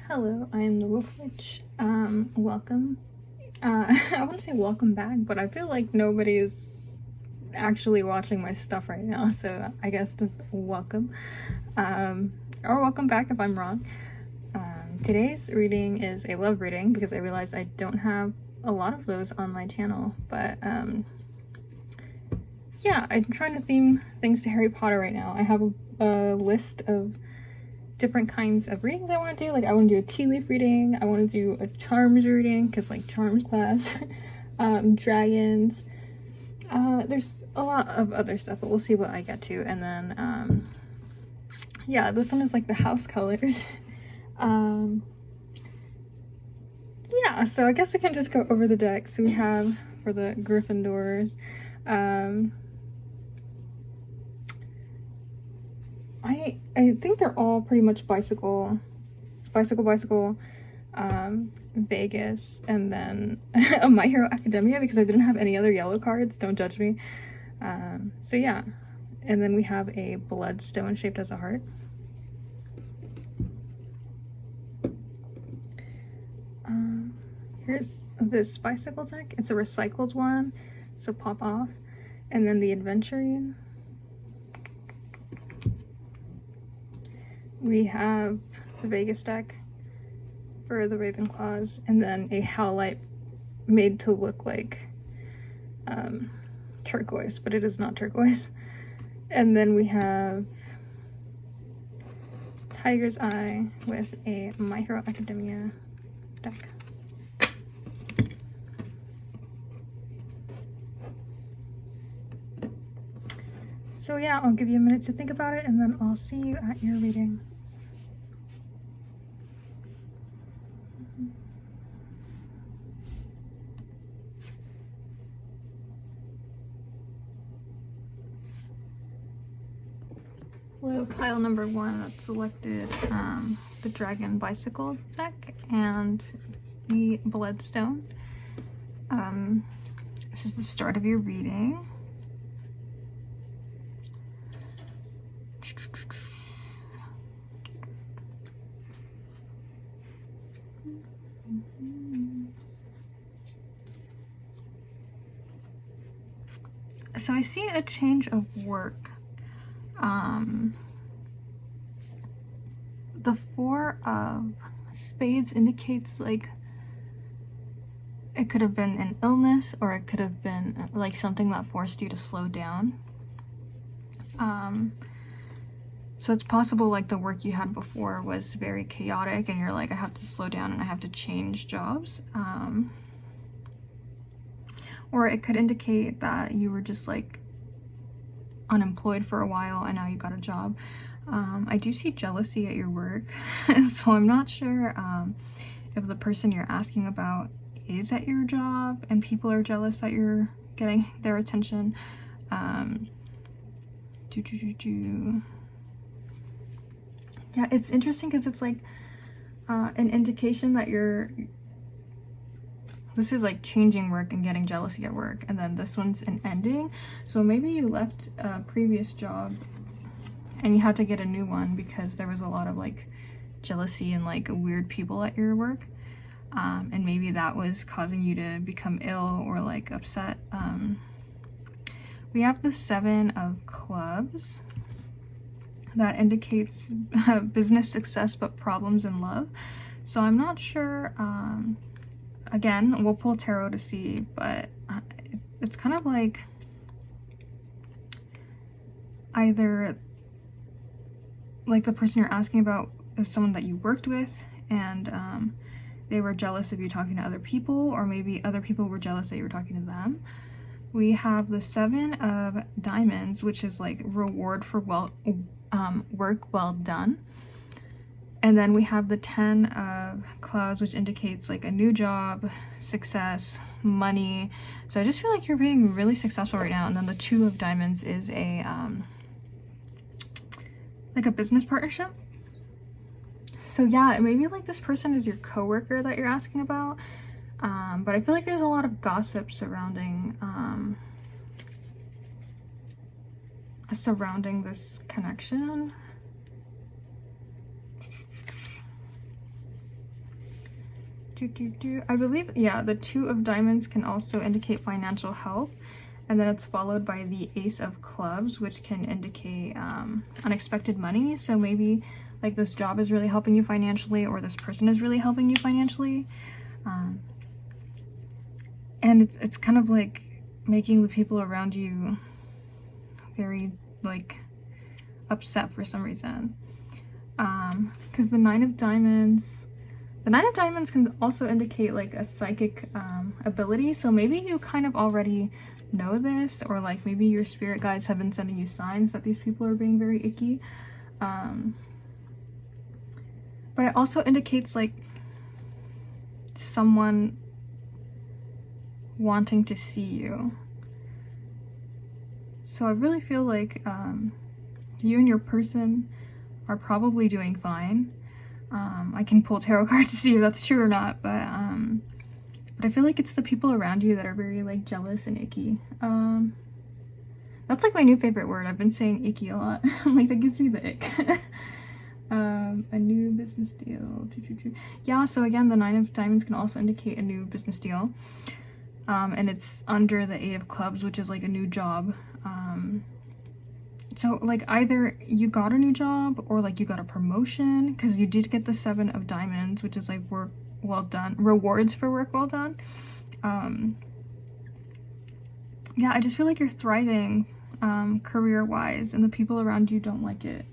Hello, I am the Wolf Witch. Welcome. I want to say welcome back, but I feel like nobody is actually watching my stuff right now, so I guess just welcome. Or welcome back if I'm wrong. Today's reading is a love reading because I realized I don't have a lot of those on my channel, but yeah, I'm trying to theme things to Harry Potter right now. I have a list of different kinds of readings I want to do. Like, I want to do a tea leaf reading, I want to do a charms reading because like charms class, dragons, there's a lot of other stuff, but we'll see what I get to. And then yeah, this one is like the house colors. Yeah, so I guess we can just go over the deck. So we have for the Gryffindors, I think they're all pretty much bicycle, Vegas, and then a My Hero Academia because I didn't have any other yellow cards, don't judge me. So yeah, and then we have a bloodstone shaped as a heart. Here's this bicycle deck. It's a recycled one, so pop off. And then the adventuring. We have the Vegas deck for the Ravenclaws, and then a Howlite made to look like turquoise, but it is not turquoise. And then we have Tiger's Eye with a My Hero Academia deck. So yeah, I'll give you a minute to think about it, and then I'll see you at your reading. Hello, pile number one that selected the Dragon Bicycle deck and the Bloodstone. This is the start of your reading. So I see a change of work. The Four of Spades indicates like it could have been an illness, or it could have been like something that forced you to slow down. So it's possible like the work you had before was very chaotic and you're like, I have to slow down and I have to change jobs. Or it could indicate that you were just like unemployed for a while and now you got a job. I do see jealousy at your work, so I'm not sure if the person you're asking about is at your job and people are jealous that you're getting their attention. Yeah, it's interesting because it's like an indication that this is like changing work and getting jealousy at work, and then this one's an ending. So maybe you left a previous job and you had to get a new one because there was a lot of like jealousy and like weird people at your work. And maybe that was causing you to become ill or like upset. We have the Seven of Clubs. That indicates business success but problems in love. So I'm not sure. Again, we'll pull tarot to see, but it's kind of like either like the person you're asking about is someone that you worked with and they were jealous of you talking to other people, or maybe other people were jealous that you were talking to them. We have the Seven of Diamonds, which is like reward for work well done. And then we have the Ten of Clubs, which indicates like a new job, success, money. So I just feel like you're being really successful right now. And then the Two of Diamonds is a like a business partnership. So yeah, maybe like this person is your coworker that you're asking about. But I feel like there's a lot of gossip surrounding this connection. I believe, yeah, the 2 of Diamonds can also indicate financial health, and then it's followed by the Ace of Clubs, which can indicate unexpected money. So maybe like this job is really helping you financially, or this person is really helping you financially, and it's kind of like making the people around you very like upset for some reason, because the 9 of Diamonds can also indicate like a psychic ability. So maybe you kind of already know this, or like maybe your spirit guides have been sending you signs that these people are being very icky, but it also indicates like someone wanting to see you. So I really feel like you and your person are probably doing fine. I can pull tarot cards to see if that's true or not, but I feel like it's the people around you that are very like jealous and icky. That's like my new favorite word. I've been saying icky a lot. Like that gives me the ick. A new business deal. Yeah, so again, the 9 of Diamonds can also indicate a new business deal. And it's under the 8 of Clubs, which is like a new job. So like either you got a new job or like you got a promotion, because you did get the 7 of Diamonds, which is like work well done, rewards for work well done. Yeah, I just feel like you're thriving career-wise, and the people around you don't like it.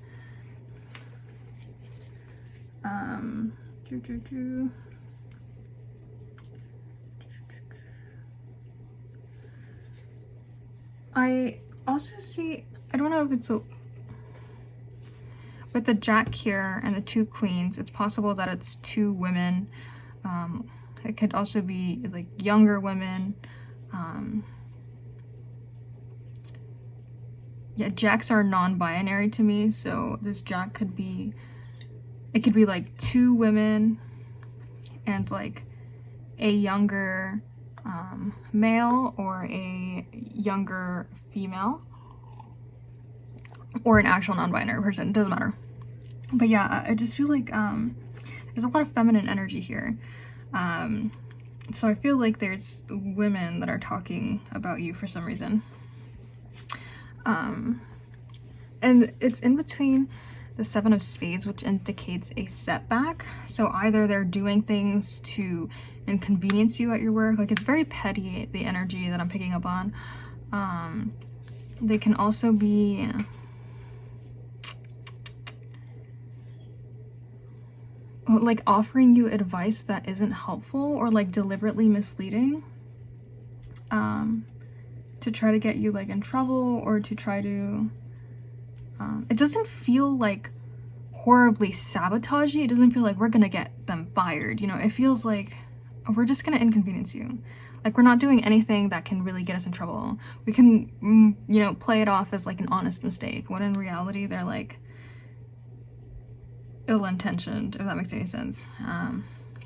I also see, I don't know if it's a, with the Jack here and the 2 Queens, it's possible that it's 2 women. It could also be like younger women. Yeah, Jacks are non-binary to me, so this Jack could be, it could be like 2 women and like a younger male or a younger female, or an actual non-binary person. It doesn't matter. But yeah, I just feel like there's a lot of feminine energy here. So I feel like there's women that are talking about you for some reason. And it's in between the 7 of Spades, which indicates a setback. So either they're doing things to inconvenience you at your work, like it's very petty, the energy that I'm picking up on. They can also be like offering you advice that isn't helpful, or like deliberately misleading, to try to get you like in trouble, or to try to it doesn't feel like horribly sabotagey. It doesn't feel like we're gonna get them fired, you know. It feels like we're just gonna inconvenience you. Like we're not doing anything that can really get us in trouble. We can you know, play it off as like an honest mistake, when in reality they're like ill-intentioned, if that makes any sense.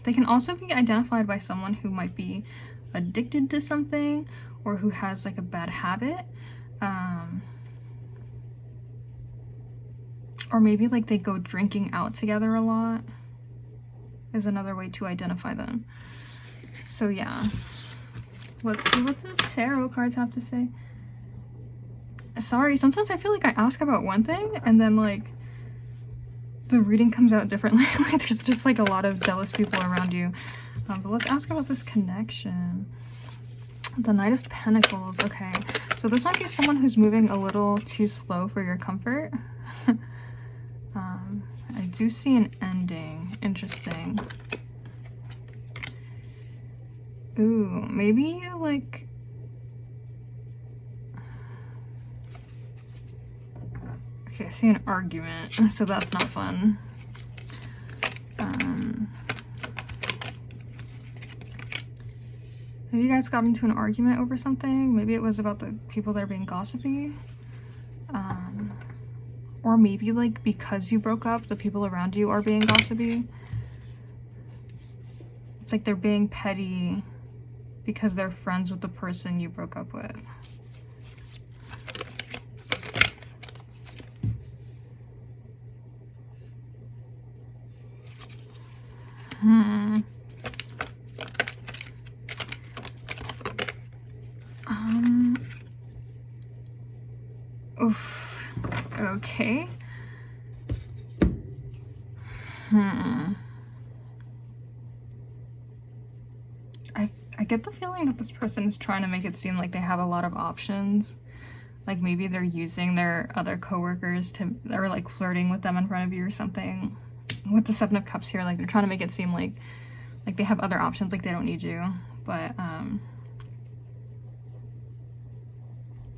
They can also be identified by someone who might be addicted to something, or who has like a bad habit, or maybe like they go drinking out together a lot is another way to identify them. So yeah, let's see what the tarot cards have to say. Sorry, sometimes I feel like I ask about one thing and then like the reading comes out differently. Like there's just like a lot of jealous people around you. But let's ask about this connection. The Knight of Pentacles. Okay, so this might be someone who's moving a little too slow for your comfort. I do see an ending. Interesting. Ooh, maybe you like... Okay, I see an argument, so that's not fun. Maybe you guys got into an argument over something. Maybe it was about the people that are being gossipy. Or maybe like because you broke up, the people around you are being gossipy. It's like they're being petty because they're friends with the person you broke up with. I get the feeling that this person is trying to make it seem like they have a lot of options. Like maybe they're using their other coworkers to, or like flirting with them in front of you or something. With the Seven of Cups here, like they're trying to make it seem like they have other options, like they don't need you. But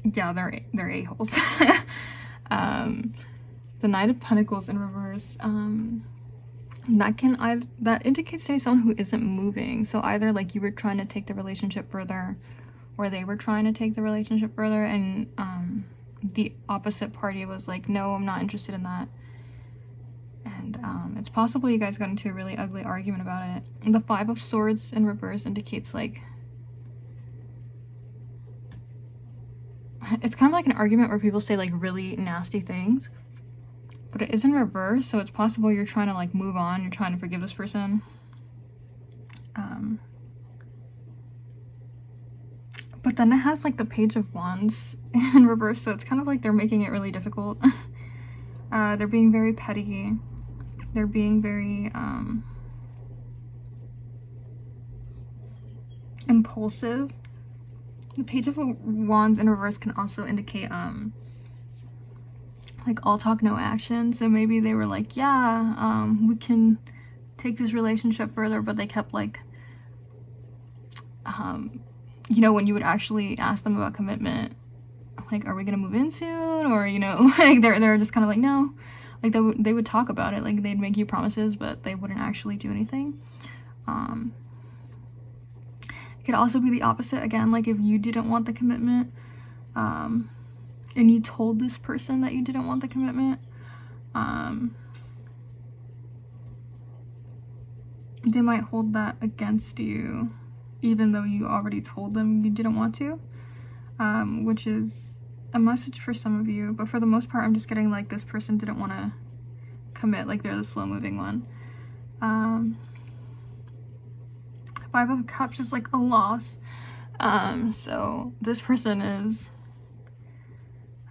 yeah, they're a-holes. The Knight of Pentacles in reverse, that indicates to me someone who isn't moving. So either like you were trying to take the relationship further, or they were trying to take the relationship further, and the opposite party was like, no, I'm not interested in that. And it's possible you guys got into a really ugly argument about it. The Five of Swords in reverse indicates like, it's kind of like an argument where people say like really nasty things, but it is in reverse, so it's possible you're trying to like move on, you're trying to forgive this person. But then it has like the Page of Wands in reverse, so it's kind of like they're making it really difficult. They're being very petty. They're being very impulsive. The Page of Wands in reverse can also indicate like all talk, no action. So maybe they were like, yeah, we can take this relationship further, but they kept like, you know, when you would actually ask them about commitment, like, are we gonna move in soon? Or, you know, like they're just kind of like, no. Like they would talk about it, like they'd make you promises, but they wouldn't actually do anything. It could also be the opposite again, like if you didn't want the commitment, and you told this person that you didn't want the commitment, they might hold that against you, even though you already told them you didn't want to, which is a message for some of you. But for the most part, I'm just getting like this person didn't want to commit, like they're the slow moving one. Five of Cups is like a loss. So this person is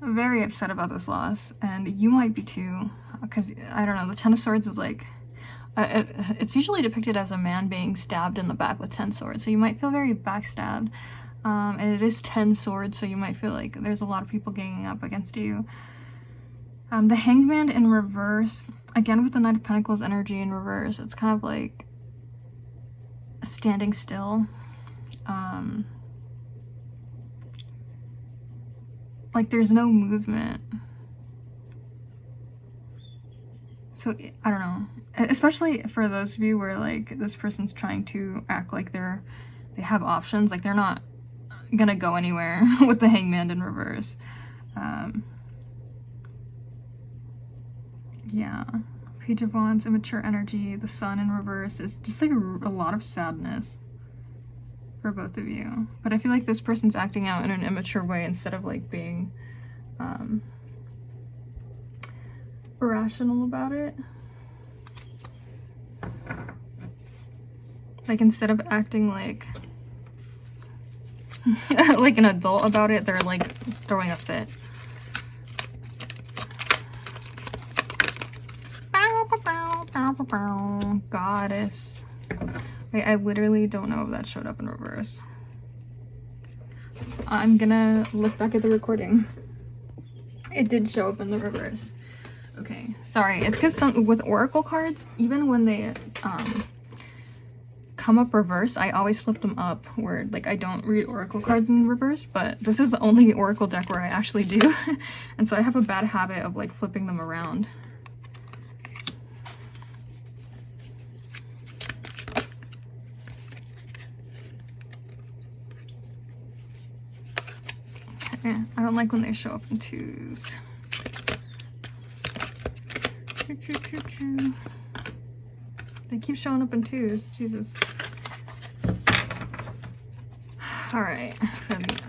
very upset about this loss, and you might be too, because I don't know, the Ten of Swords is like, it's usually depicted as a man being stabbed in the back with 10 swords, so you might feel very backstabbed. And it is 10 swords, so you might feel like there's a lot of people ganging up against you. The Hanged Man in reverse, again with the Knight of Pentacles energy in reverse, it's kind of like standing still. Like there's no movement. So I don't know, especially for those of you where like this person's trying to act like they have options, like they're not gonna go anywhere with the Hangman in reverse. Yeah, Page of Wands, immature energy, the Sun in reverse is just like a lot of sadness for both of you. But I feel like this person's acting out in an immature way instead of like being irrational about it. Like instead of acting like like an adult about it, they're like throwing a fit. Goddess. Wait, I literally don't know if that showed up in reverse. I'm gonna look back at the recording. It did show up in the reverse. Okay, sorry. It's because with oracle cards, even when they come up reverse, I always flip them up, where like I don't read oracle cards in reverse, but this is the only oracle deck where I actually do. And so I have a bad habit of like flipping them around. Okay, I don't like when they show up in twos. They keep showing up in twos. Jesus. Alright, for the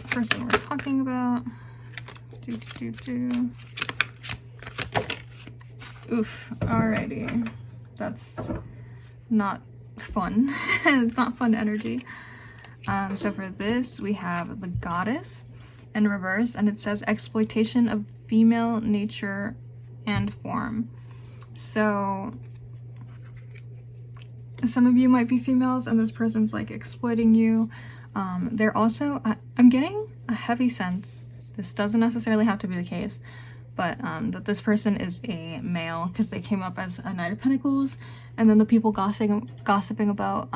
person we're talking about. Oof. Alrighty. That's not fun. It's not fun energy. So for this, we have the Goddess in reverse, and it says exploitation of female nature and form. So some of you might be females and this person's like exploiting you. They're also, I'm getting a heavy sense, this doesn't necessarily have to be the case, but that this person is a male because they came up as a Knight of Pentacles, and then the people gossiping about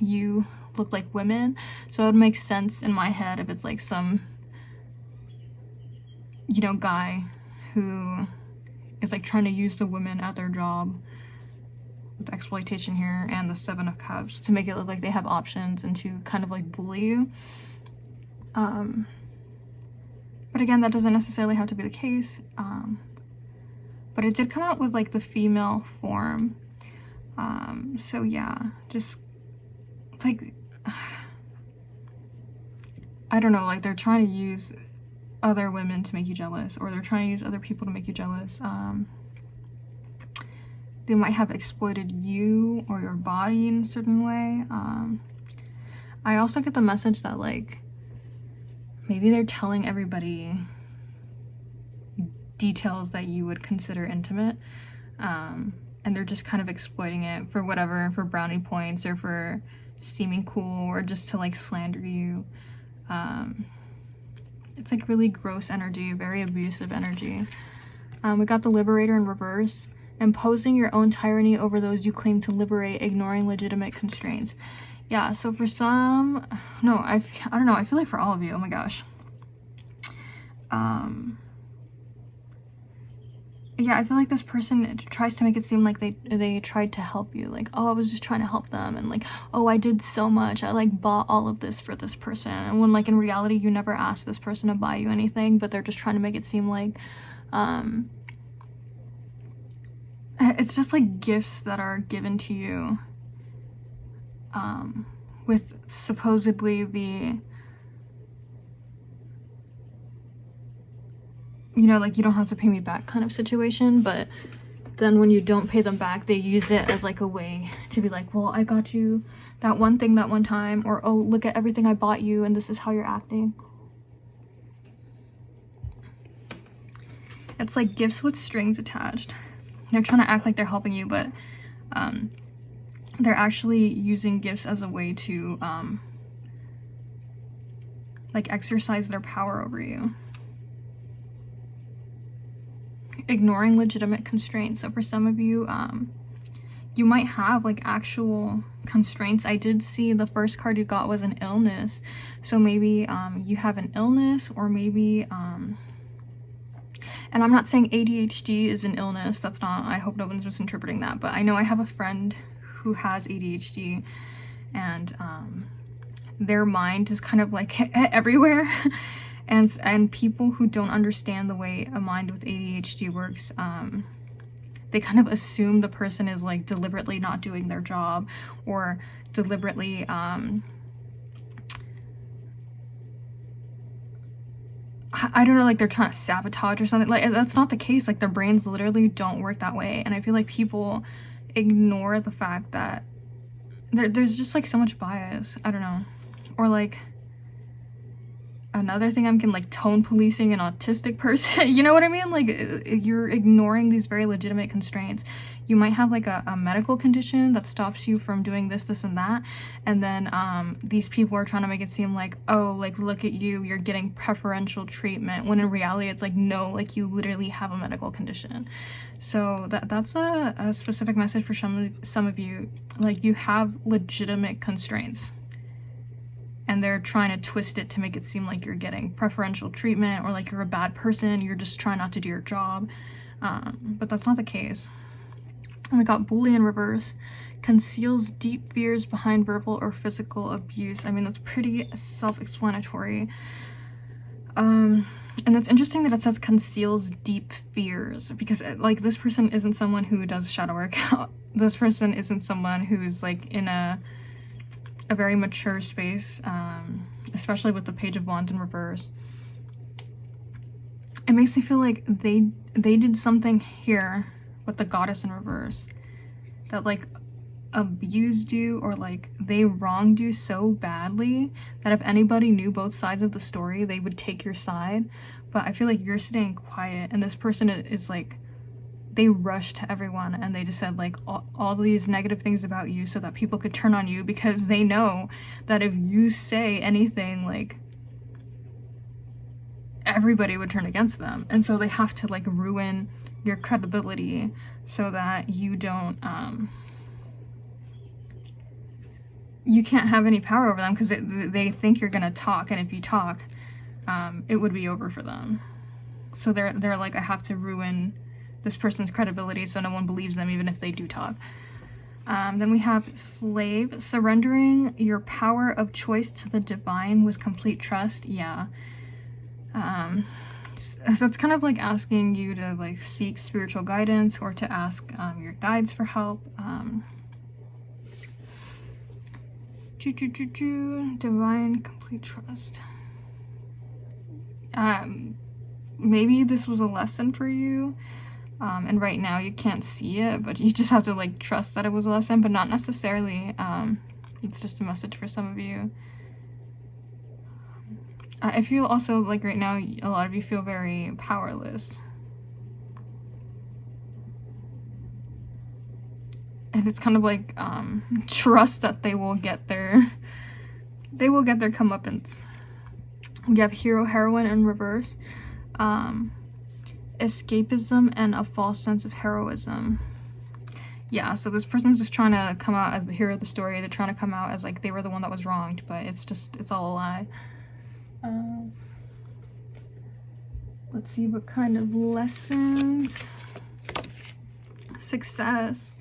you look like women. So it would make sense in my head if it's like some, you know, guy who is like trying to use the women at their job, with exploitation here and the 7 of Cups, to make it look like they have options and to kind of like bully you. But again, that doesn't necessarily have to be the case. But it did come out with like the female form. So yeah, just like, I don't know, like they're trying to use other women to make you jealous, or they're trying to use other people to make you jealous. They might have exploited you or your body in a certain way. I also get the message that like maybe they're telling everybody details that you would consider intimate, and they're just kind of exploiting it for whatever, for brownie points or for seeming cool or just to like slander you. It's like really gross energy, very abusive energy. We got the Liberator in reverse. Imposing your own tyranny over those you claim to liberate, ignoring legitimate constraints. Yeah, so for some, no, I don't know, I feel like for all of you, oh my gosh. Yeah, I feel like this person tries to make it seem like they tried to help you. Like, oh, I was just trying to help them. And like, oh, I did so much. I like bought all of this for this person. And when like in reality, you never asked this person to buy you anything, but they're just trying to make it seem like, it's just like gifts that are given to you, with supposedly the, you know, like you don't have to pay me back kind of situation, but then when you don't pay them back, they use it as like a way to be like, well, I got you that one thing that one time, or oh, look at everything I bought you and this is how you're acting. It's like gifts with strings attached. They're trying to act like they're helping you, but they're actually using gifts as a way to like exercise their power over you. Ignoring legitimate constraints. So for some of you, you might have like actual constraints. I did see the first card you got was an illness. So maybe you have an illness, or maybe and I'm not saying ADHD is an illness, that's not, I hope no one's misinterpreting that, but I know I have a friend who has ADHD, and their mind is kind of like everywhere, and people who don't understand the way a mind with ADHD works, they kind of assume the person is like deliberately not doing their job, or deliberately I don't know, like they're trying to sabotage or something. Like that's not the case. Like their brains literally don't work that way, and I feel like people ignore the fact that there's just like so much bias. I don't know. Or like another thing, I'm getting like tone policing an autistic person. You know what I mean? Like you're ignoring these very legitimate constraints. You might have like a medical condition that stops you from doing this, this, and that. And then these people are trying to make it seem like, oh, like look at you, you're getting preferential treatment. When in reality, it's like, no, like you literally have a medical condition. So that's a specific message for some of you. Like you have legitimate constraints, and they're trying to twist it to make it seem like you're getting preferential treatment, or like you're a bad person, you're just trying not to do your job. But that's not the case. And we got Bully in reverse. Conceals deep fears behind verbal or physical abuse. I mean, that's pretty self-explanatory. And it's interesting that it says conceals deep fears, because like this person isn't someone who does shadow work. This person isn't someone who's like in a very mature space, especially with the Page of Wands in reverse. It makes me feel like they did something here with the Goddess in reverse that like abused you, or like they wronged you so badly that if anybody knew both sides of the story, they would take your side. But I feel like you're staying quiet, and this person is like they rushed to everyone and they just said like all these negative things about you so that people could turn on you, because they know that if you say anything, like everybody would turn against them. And so they have to like ruin your credibility so that you don't you can't have any power over them, because they think you're gonna talk, and if you talk, it would be over for them. So they're like, I have to ruin this person's credibility so no one believes them even if they do talk. Then we have slave, surrendering your power of choice to the divine with complete trust. Yeah. That's kind of like asking you to like seek spiritual guidance or to ask your guides for help. Divine complete trust. Maybe this was a lesson for you, and right now you can't see it, but you just have to like trust that it was a lesson, but not necessarily. It's just a message for some of you. I feel also like right now a lot of you feel very powerless, and it's kind of like trust that they will get their comeuppance. We have hero, heroine in reverse. Escapism and a false sense of heroism. Yeah, so this person's just trying to come out as the hero of the story. They're trying to come out as like they were the one that was wronged, but it's all a lie. Let's see what kind of lessons. Success.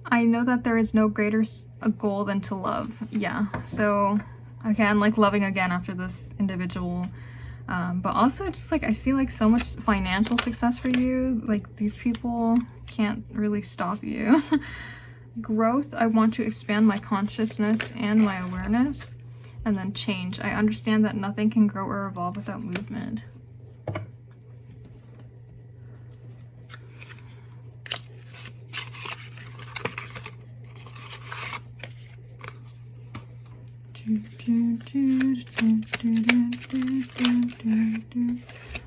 I know that there is no greater a goal than to love. Yeah, so again, like loving again after this individual. But also just like I see like so much financial success for you. Like these people can't really stop you. Growth. I want to expand my consciousness and my awareness. And then change. I understand that nothing can grow or evolve without movement.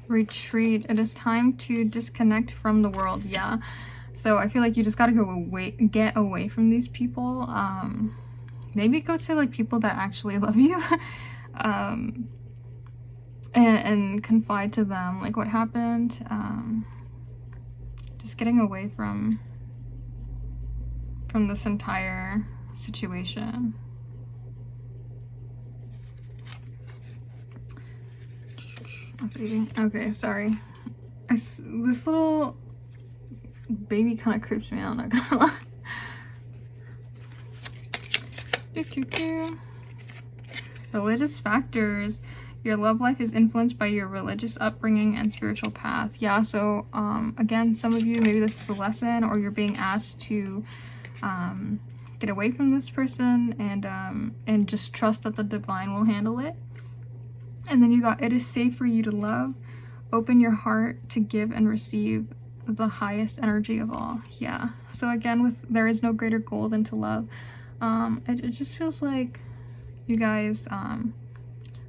Retreat. It is time to disconnect from the world. Yeah. So I feel like you just gotta get away from these people. Maybe go to like people that actually love you, and confide to them like what happened. Just getting away from this entire situation. Okay, sorry. This little baby kind of creeps me out, I'm not gonna lie. Religious factors. Your love life is influenced by your religious upbringing and spiritual path. Yeah, so again, some of you, maybe this is a lesson, or you're being asked to get away from this person and just trust that the divine will handle it. And then you got, it is safe for you to love. Open your heart to give and receive the highest energy of all. Yeah, so again, with there is no greater goal than to love. It just feels like you guys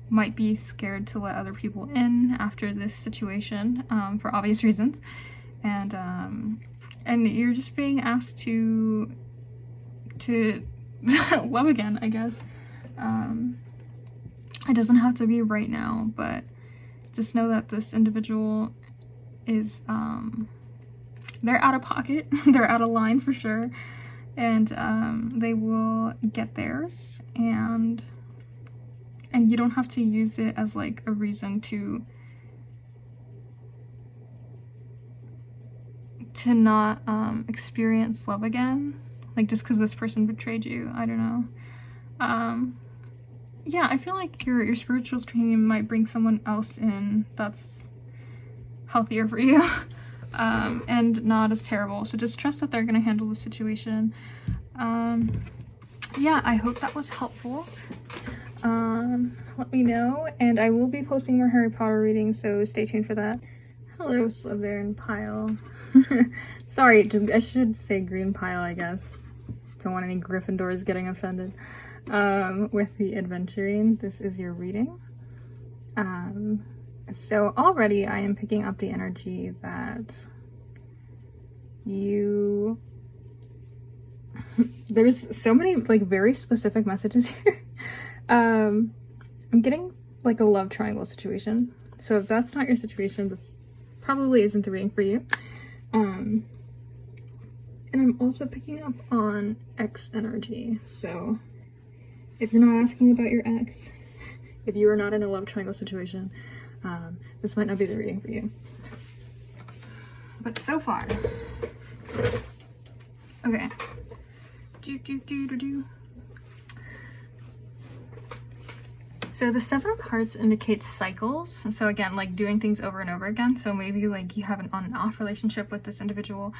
might be scared to let other people in after this situation, for obvious reasons, and you're just being asked to love again, I guess. It doesn't have to be right now, but just know that this individual is they're out of pocket. They're out of line for sure, and they will get theirs, and you don't have to use it as like a reason to not experience love again, like just because this person betrayed you. I don't know. Yeah, I feel like your spiritual training might bring someone else in that's healthier for you, and not as terrible. So just trust that they're gonna handle the situation. Yeah, I hope that was helpful. Let me know, and I will be posting more Harry Potter readings, so stay tuned for that. Hello, Slytherin pile. Sorry, I should say green pile, I guess. Don't want any Gryffindors getting offended. With the adventuring, this is your reading. So already I am picking up the energy that you there's so many like very specific messages here. I'm getting like a love triangle situation. So if that's not your situation, this probably isn't the reading for you. And I'm also picking up on ex energy. So if you're not asking about your ex, if you are not in a love triangle situation, this might not be the reading for you. But so far, okay. So the Seven of Hearts indicates cycles. And so again, like doing things over and over again. So maybe like you have an on and off relationship with this individual.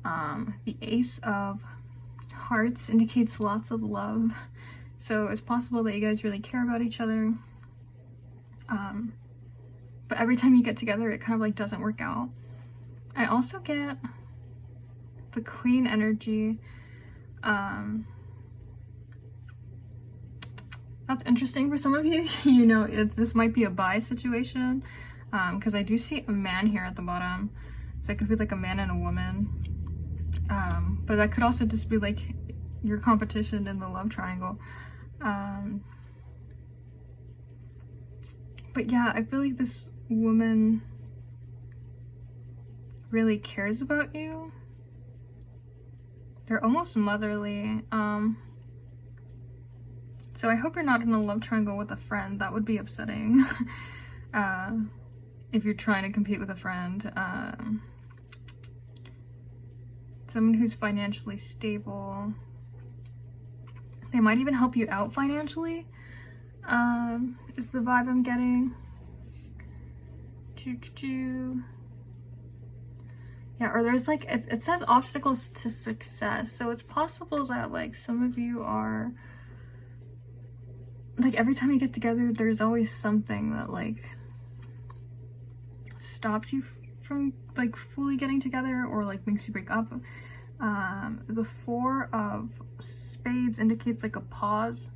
The Ace of Hearts indicates lots of love. So it's possible that you guys really care about each other. But every time you get together, it kind of like doesn't work out. I also get the Queen energy. That's interesting for some of you. You know, this might be a bi situation, because I do see a man here at the bottom. So it could be like a man and a woman. But that could also just be like your competition in the love triangle. But yeah, I feel like this woman really cares about you. They're almost motherly. So I hope you're not in a love triangle with a friend. That would be upsetting. If you're trying to compete with a friend. Someone who's financially stable. They might even help you out financially. Is the vibe I'm getting. Yeah, or there's like, it says obstacles to success. So it's possible that like some of you are, like every time you get together, there's always something that like stops you from like fully getting together or like makes you break up. The Four of Spades indicates like a pause.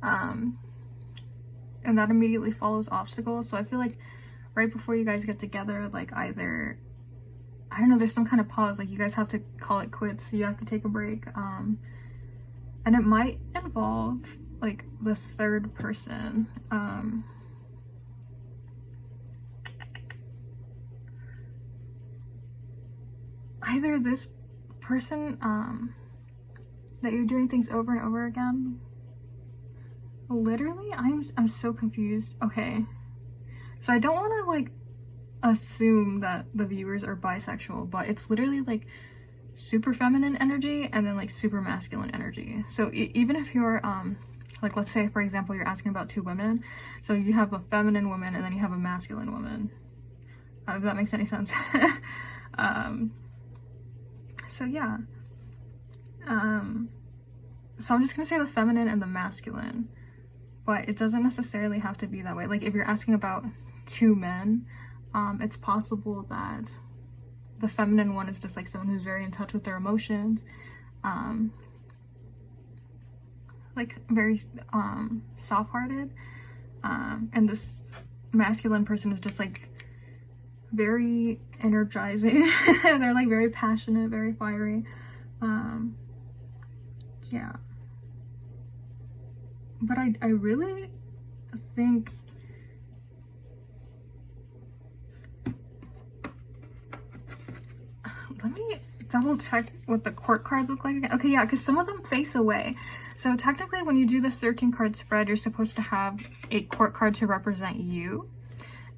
And that immediately follows obstacles. So I feel like right before you guys get together, like either, I don't know, there's some kind of pause, like you guys have to call it quits, you have to take a break. And it might involve like the third person. Either this person that you're doing things over and over again. Literally, I'm so confused. Okay, so I don't want to like assume that the viewers are bisexual, but it's literally like super feminine energy and then like super masculine energy. So even if you're like, let's say for example you're asking about two women, so you have a feminine woman and then you have a masculine woman, if that makes any sense. So yeah, so I'm just gonna say the feminine and the masculine, but it doesn't necessarily have to be that way. Like if you're asking about two men, it's possible that the feminine one is just like someone who's very in touch with their emotions, like very soft-hearted, and this masculine person is just like very energizing. They're like very passionate, very fiery. Yeah, but I really think let me double check what the court cards look like again. Okay, yeah, because some of them face away. So technically when you do this 13 card spread, you're supposed to have a court card to represent you.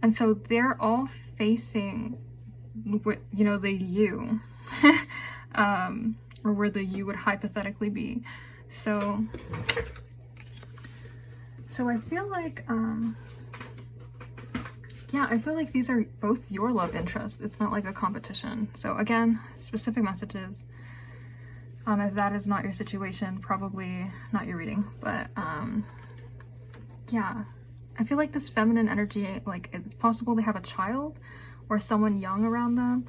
And so they're all facing, you know, the you. Or where the you would hypothetically be. So I feel like, yeah, I feel like these are both your love interests. It's not like a competition. So again, specific messages. If that is not your situation, probably not your reading. But yeah, I feel like this feminine energy, like it's possible they have a child or someone young around them,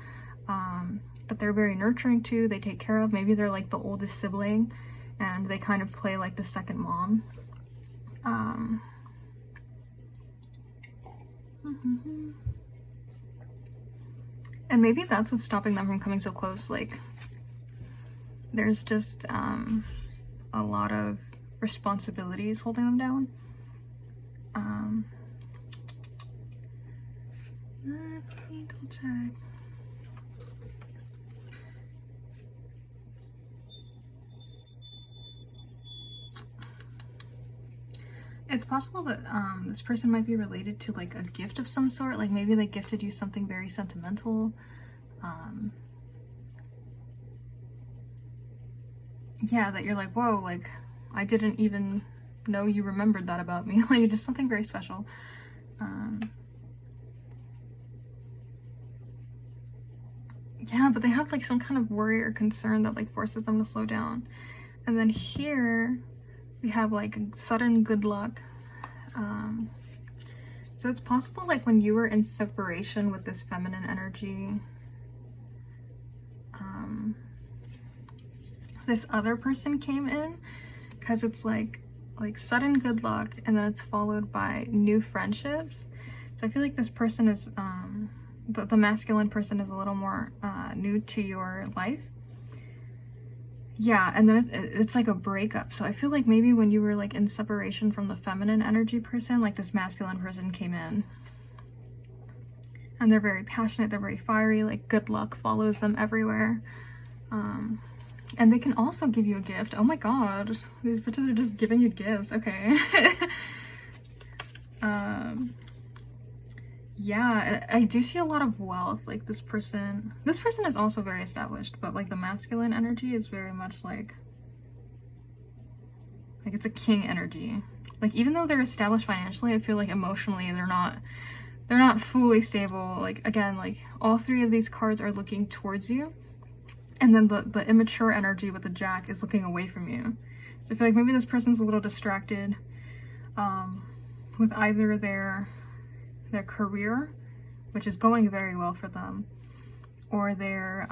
but they're very nurturing too. They take care of, maybe they're like the oldest sibling and they kind of play like the second mom. And maybe that's what's stopping them from coming so close. Like, there's just a lot of responsibilities holding them down. Let me double check. It's possible that this person might be related to like a gift of some sort. Like maybe they gifted you something very sentimental. Yeah, that you're like, whoa, like I didn't even know you remembered that about me. Like just something very special. Yeah, but they have like some kind of worry or concern that like forces them to slow down. And then here we have like sudden good luck. So it's possible like when you were in separation with this feminine energy, this other person came in, because it's like sudden good luck, and then it's followed by new friendships. So I feel like this person is the masculine person is a little more new to your life. Yeah, and then it's like a breakup. So I feel like maybe when you were like in separation from the feminine energy person, like this masculine person came in. And they're very passionate, they're very fiery, like good luck follows them everywhere. And they can also give you a gift. Oh my god, these bitches are just giving you gifts, okay. Yeah, I do see a lot of wealth. Like this person is also very established, but like the masculine energy is very much like it's a king energy. Like even though they're established financially, I feel like emotionally they're not fully stable. Like again, like all three of these cards are looking towards you, and then the immature energy with the Jack is looking away from you. So I feel like maybe this person's a little distracted with either their career, which is going very well for them, or they're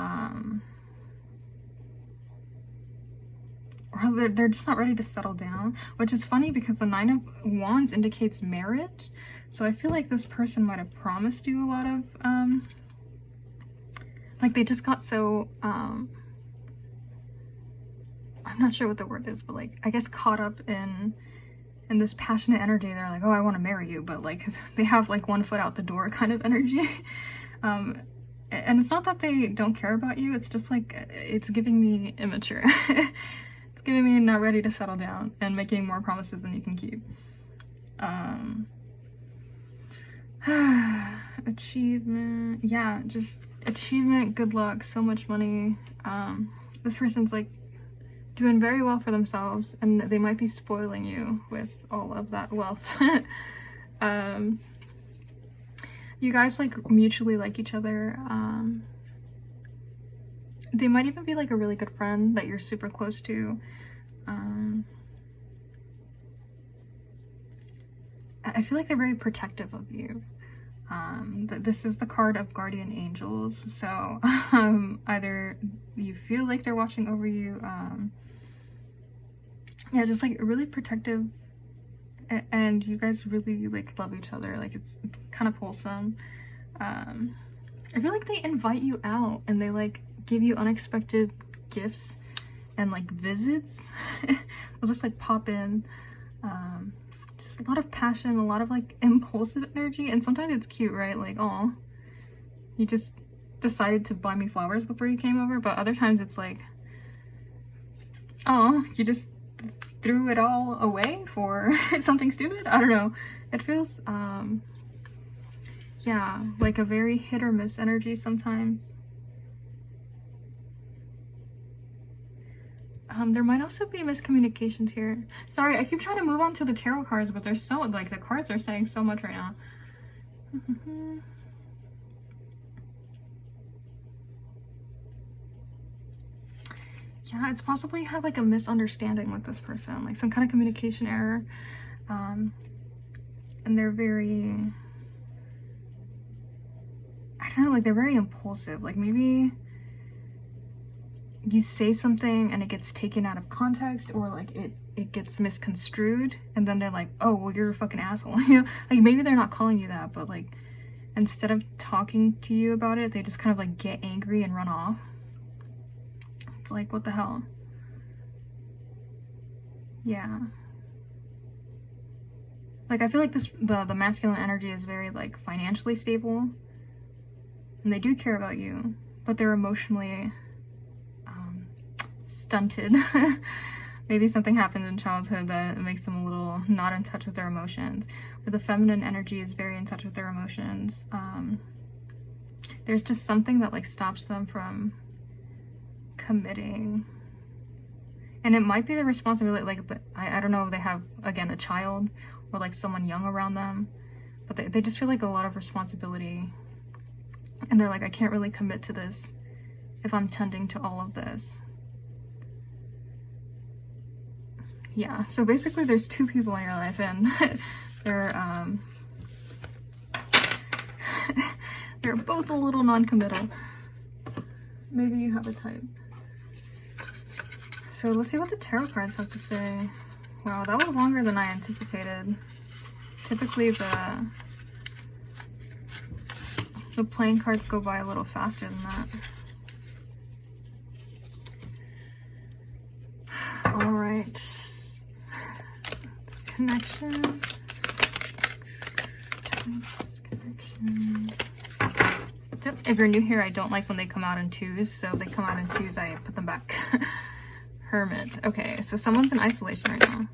just not ready to settle down, which is funny because the Nine of Wands indicates marriage. So I feel like this person might have promised you a lot of like they just got so I'm not sure what the word is, but like I guess caught up in this passionate energy. They're like, oh, I want to marry you, but like they have like one foot out the door kind of energy. And it's not that they don't care about you, it's just like it's giving me immature. It's giving me not ready to settle down and making more promises than you can keep. Achievement, yeah, just achievement, good luck, so much money. This person's like doing very well for themselves, and they might be spoiling you with all of that wealth. You guys like mutually like each other. They might even be like a really good friend that you're super close to. I feel like they're very protective of you. This is the card of guardian angels, so either you feel like they're watching over you, yeah, just like really protective, and you guys really like love each other. Like it's kind of wholesome. I feel like they invite you out and they like give you unexpected gifts and like visits. They'll just like pop in. Just a lot of passion, a lot of like impulsive energy, and sometimes it's cute, right? Like, oh, you just decided to buy me flowers before you came over. But other times it's like, oh, you just threw it all away for something stupid. I don't know. It feels yeah, like a very hit or miss energy sometimes. There might also be miscommunications here. Sorry, I keep trying to move on to the tarot cards, but there's so, like, the cards are saying so much right now. Yeah, it's possible you have, like, a misunderstanding with this person, like, some kind of communication error. And they're very, I don't know, like, they're very impulsive. Like, maybe you say something and it gets taken out of context, or like it gets misconstrued, and then they're like, oh, well, you're a fucking asshole. You know, like maybe they're not calling you that, but like instead of talking to you about it, they just kind of like get angry and run off. It's like, what the hell? Yeah. Like, I feel like the masculine energy is very like financially stable, and they do care about you, but they're emotionally stunted. Maybe something happened in childhood that makes them a little not in touch with their emotions. But the feminine energy is very in touch with their emotions. There's just something that like stops them from committing. And it might be the responsibility, like, I don't know if they have, again, a child or like someone young around them, but they just feel like a lot of responsibility. And they're like, I can't really commit to this if I'm tending to all of this. Yeah, so basically there's two people in your life, and they're both a little non-committal. Maybe you have a type. So let's see what the tarot cards have to say. Wow, that was longer than I anticipated. Typically the playing cards go by a little faster than that. All right. Connection. If you're new here, I don't like when they come out in twos, so if they come out in twos, I put them back. Hermit. Okay, so someone's in isolation right now.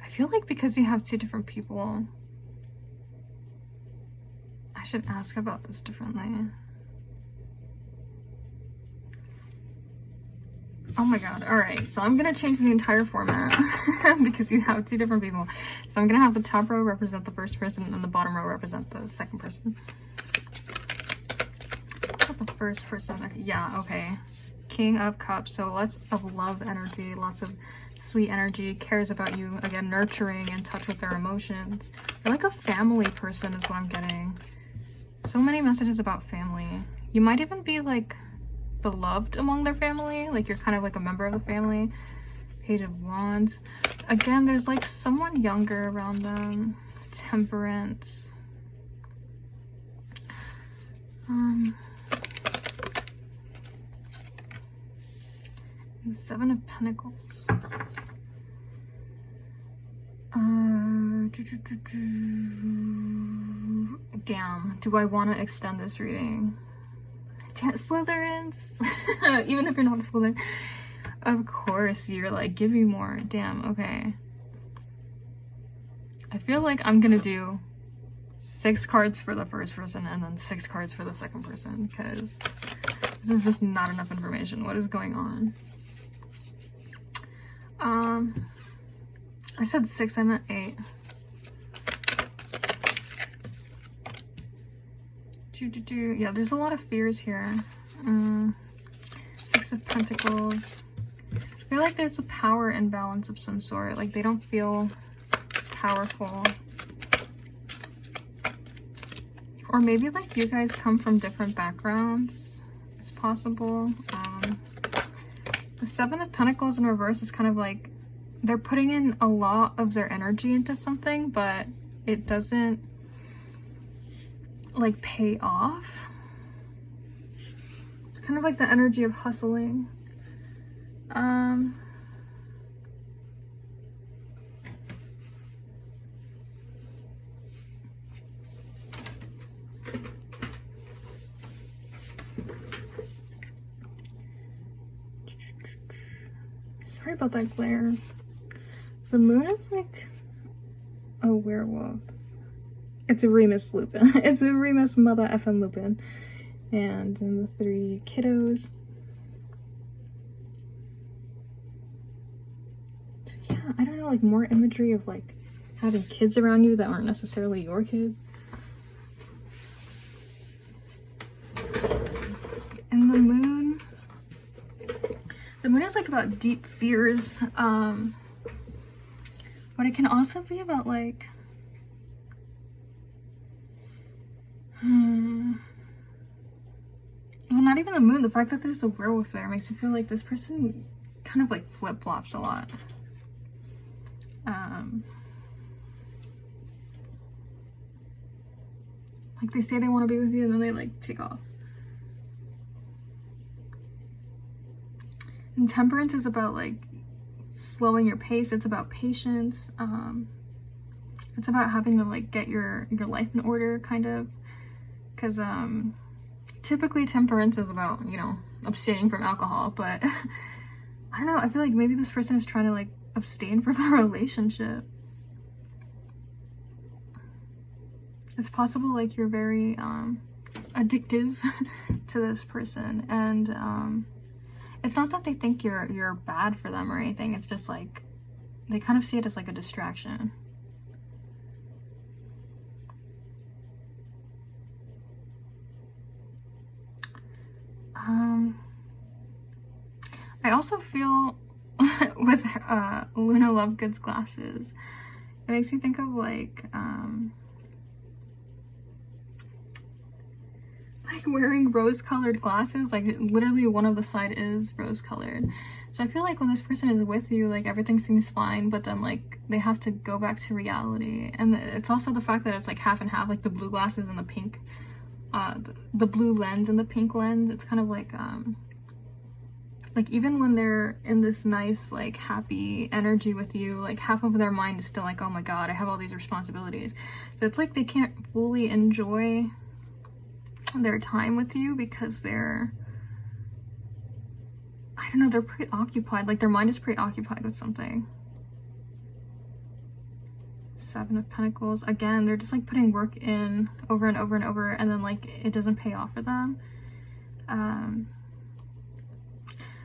I feel like because you have two different people, I should ask about this differently. Oh my god. Alright, so I'm gonna change the entire format because you have two different people. So I'm gonna have the top row represent the first person and the bottom row represent the second person. Not the first person. Yeah, okay. King of Cups. So lots of love energy, lots of sweet energy, cares about you. Again, nurturing, in touch with their emotions. They're like a family person is what I'm getting. So many messages about family. You might even be like beloved among their family, like you're kind of like a member of the family. Page of Wands. Again, there's like someone younger around them. Temperance. Seven of Pentacles. Damn, do I want to extend this reading? Slytherins. Even if you're not a Slytherin, of course you're like, give me more. Damn. Okay, I feel like I'm gonna do 6 cards for the first person and then 6 cards for the second person, because this is just not enough information. What is going on? I said 6, I meant 8. Yeah, there's a lot of fears here. 6 of Pentacles. I feel like there's a power imbalance of some sort. Like they don't feel powerful. Or maybe like you guys come from different backgrounds. It's possible. The 7 of Pentacles in reverse is kind of like they're putting in a lot of their energy into something, but it doesn't like pay off. It's kind of like the energy of hustling. Sorry about that glare. The moon is like a werewolf. It's a Remus Lupin. It's a Remus mother effing Lupin. And then the 3 kiddos. So yeah, I don't know, like more imagery of like having kids around you that aren't necessarily your kids. And the moon is like about deep fears. But it can also be about like well, not even the moon. The fact that there's a werewolf there makes me feel like this person kind of like flip-flops a lot. Like they say they want to be with you and then they like take off. And temperance is about like slowing your pace. It's about patience. It's about having to like get your life in order, kind of, because typically temperance is about, you know, abstaining from alcohol, but I don't know, I feel like maybe this person is trying to like abstain from a relationship. It's possible like you're very addictive to this person, and it's not that they think you're bad for them or anything. It's just like they kind of see it as like a distraction. I also feel with Luna Lovegood's glasses, it makes me think of like wearing rose-colored glasses. Like literally one of the side is rose-colored. So I feel like when this person is with you, like everything seems fine, but then like they have to go back to reality. And it's also the fact that it's like half and half, like the blue glasses and the pink, the blue lens and the pink lens. It's kind of like even when they're in this nice like happy energy with you, like half of their mind is still like, oh my god, I have all these responsibilities. So it's like they can't fully enjoy their time with you because they're, I don't know, they're preoccupied. Like their mind is preoccupied with something. Seven of Pentacles. Again, they're just like putting work in over and over and over, and then like it doesn't pay off for them.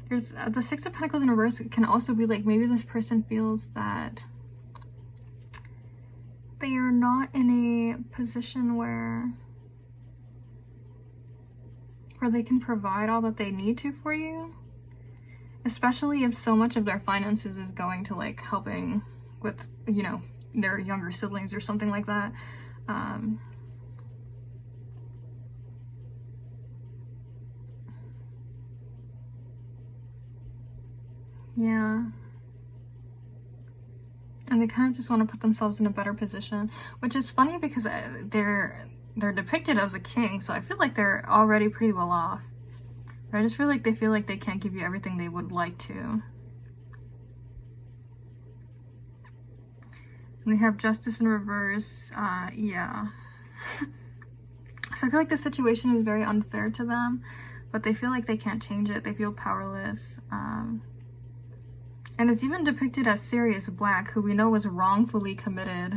There's the Six of Pentacles in reverse. It can also be like maybe this person feels that they are not in a position where they can provide all that they need to for you, especially if so much of their finances is going to like helping with, you know, their younger siblings or something like that. Yeah. And they kind of just want to put themselves in a better position, which is funny because they're depicted as a king, so I feel like they're already pretty well off. But I just feel like they feel like they can't give you everything they would like to. And we have Justice in reverse. Yeah. So I feel like the situation is very unfair to them, but they feel like they can't change it. They feel powerless. And it's even depicted as Sirius Black, who we know was wrongfully committed.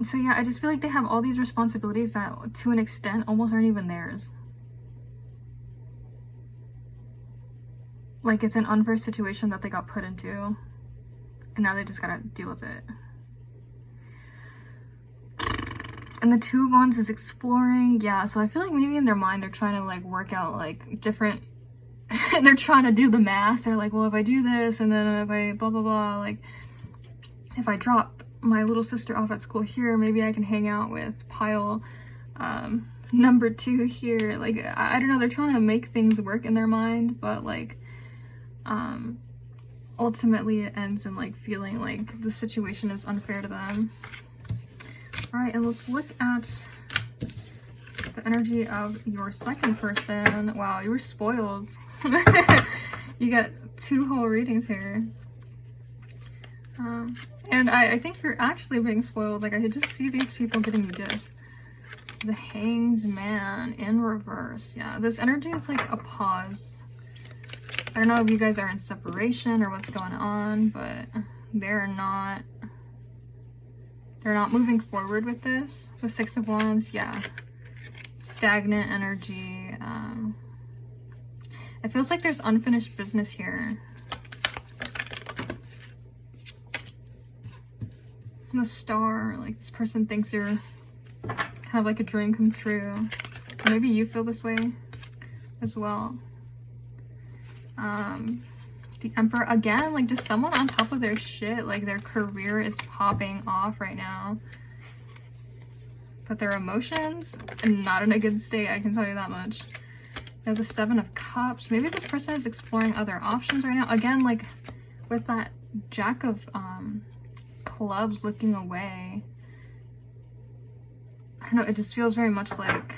So yeah, I just feel like they have all these responsibilities that to an extent almost aren't even theirs. Like it's an unfair situation that they got put into, and now they just gotta deal with it. And the Two of Wands is exploring. Yeah, so I feel like maybe in their mind they're trying to like work out like different they're trying to do the math. They're like, well, if I do this and then if I blah blah blah, like if I drop my little sister off at school here, maybe I can hang out with pile number 2 here. Like I don't know, they're trying to make things work in their mind, but like ultimately it ends in like feeling like the situation is unfair to them. All right, and let's look at the energy of your second person. Wow, you were spoiled. You got 2 whole readings here. And I think you're actually being spoiled. Like I could just see these people getting you gifts. The Hanged Man in reverse. Yeah, this energy is like a pause. I don't know if you guys are in separation or what's going on, but they're not moving forward with this. The Six of Wands, yeah. Stagnant energy. It feels like there's unfinished business here. And the Star, like this person thinks you're kind of like a dream come true. Maybe you feel this way as well. The Emperor, again, like just someone on top of their shit. Like their career is popping off right now, but their emotions are not in a good state, I can tell you that much. We have the Seven of Cups. Maybe this person is exploring other options right now. Again, like with that Jack of Clubs looking away. I don't know, it just feels very much like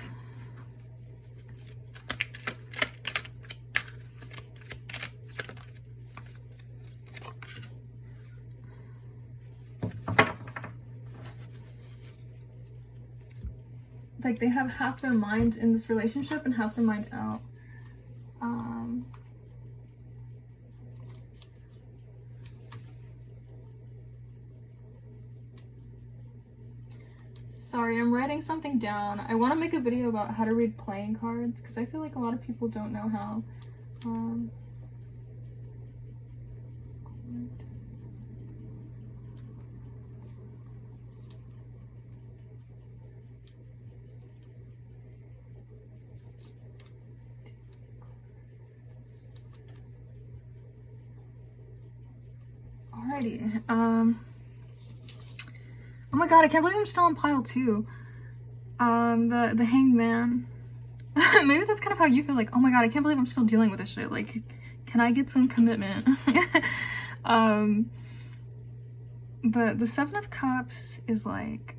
they have half their mind in this relationship and half their mind out. Sorry, I'm writing something down. I want to make a video about how to read playing cards because I feel like a lot of people don't know how. Alrighty. Oh my god, I can't believe I'm still on pile 2. The Hanged Man. Maybe that's kind of how you feel, like, oh my god, I can't believe I'm still dealing with this shit. Like, can I get some commitment? The Seven of Cups is like,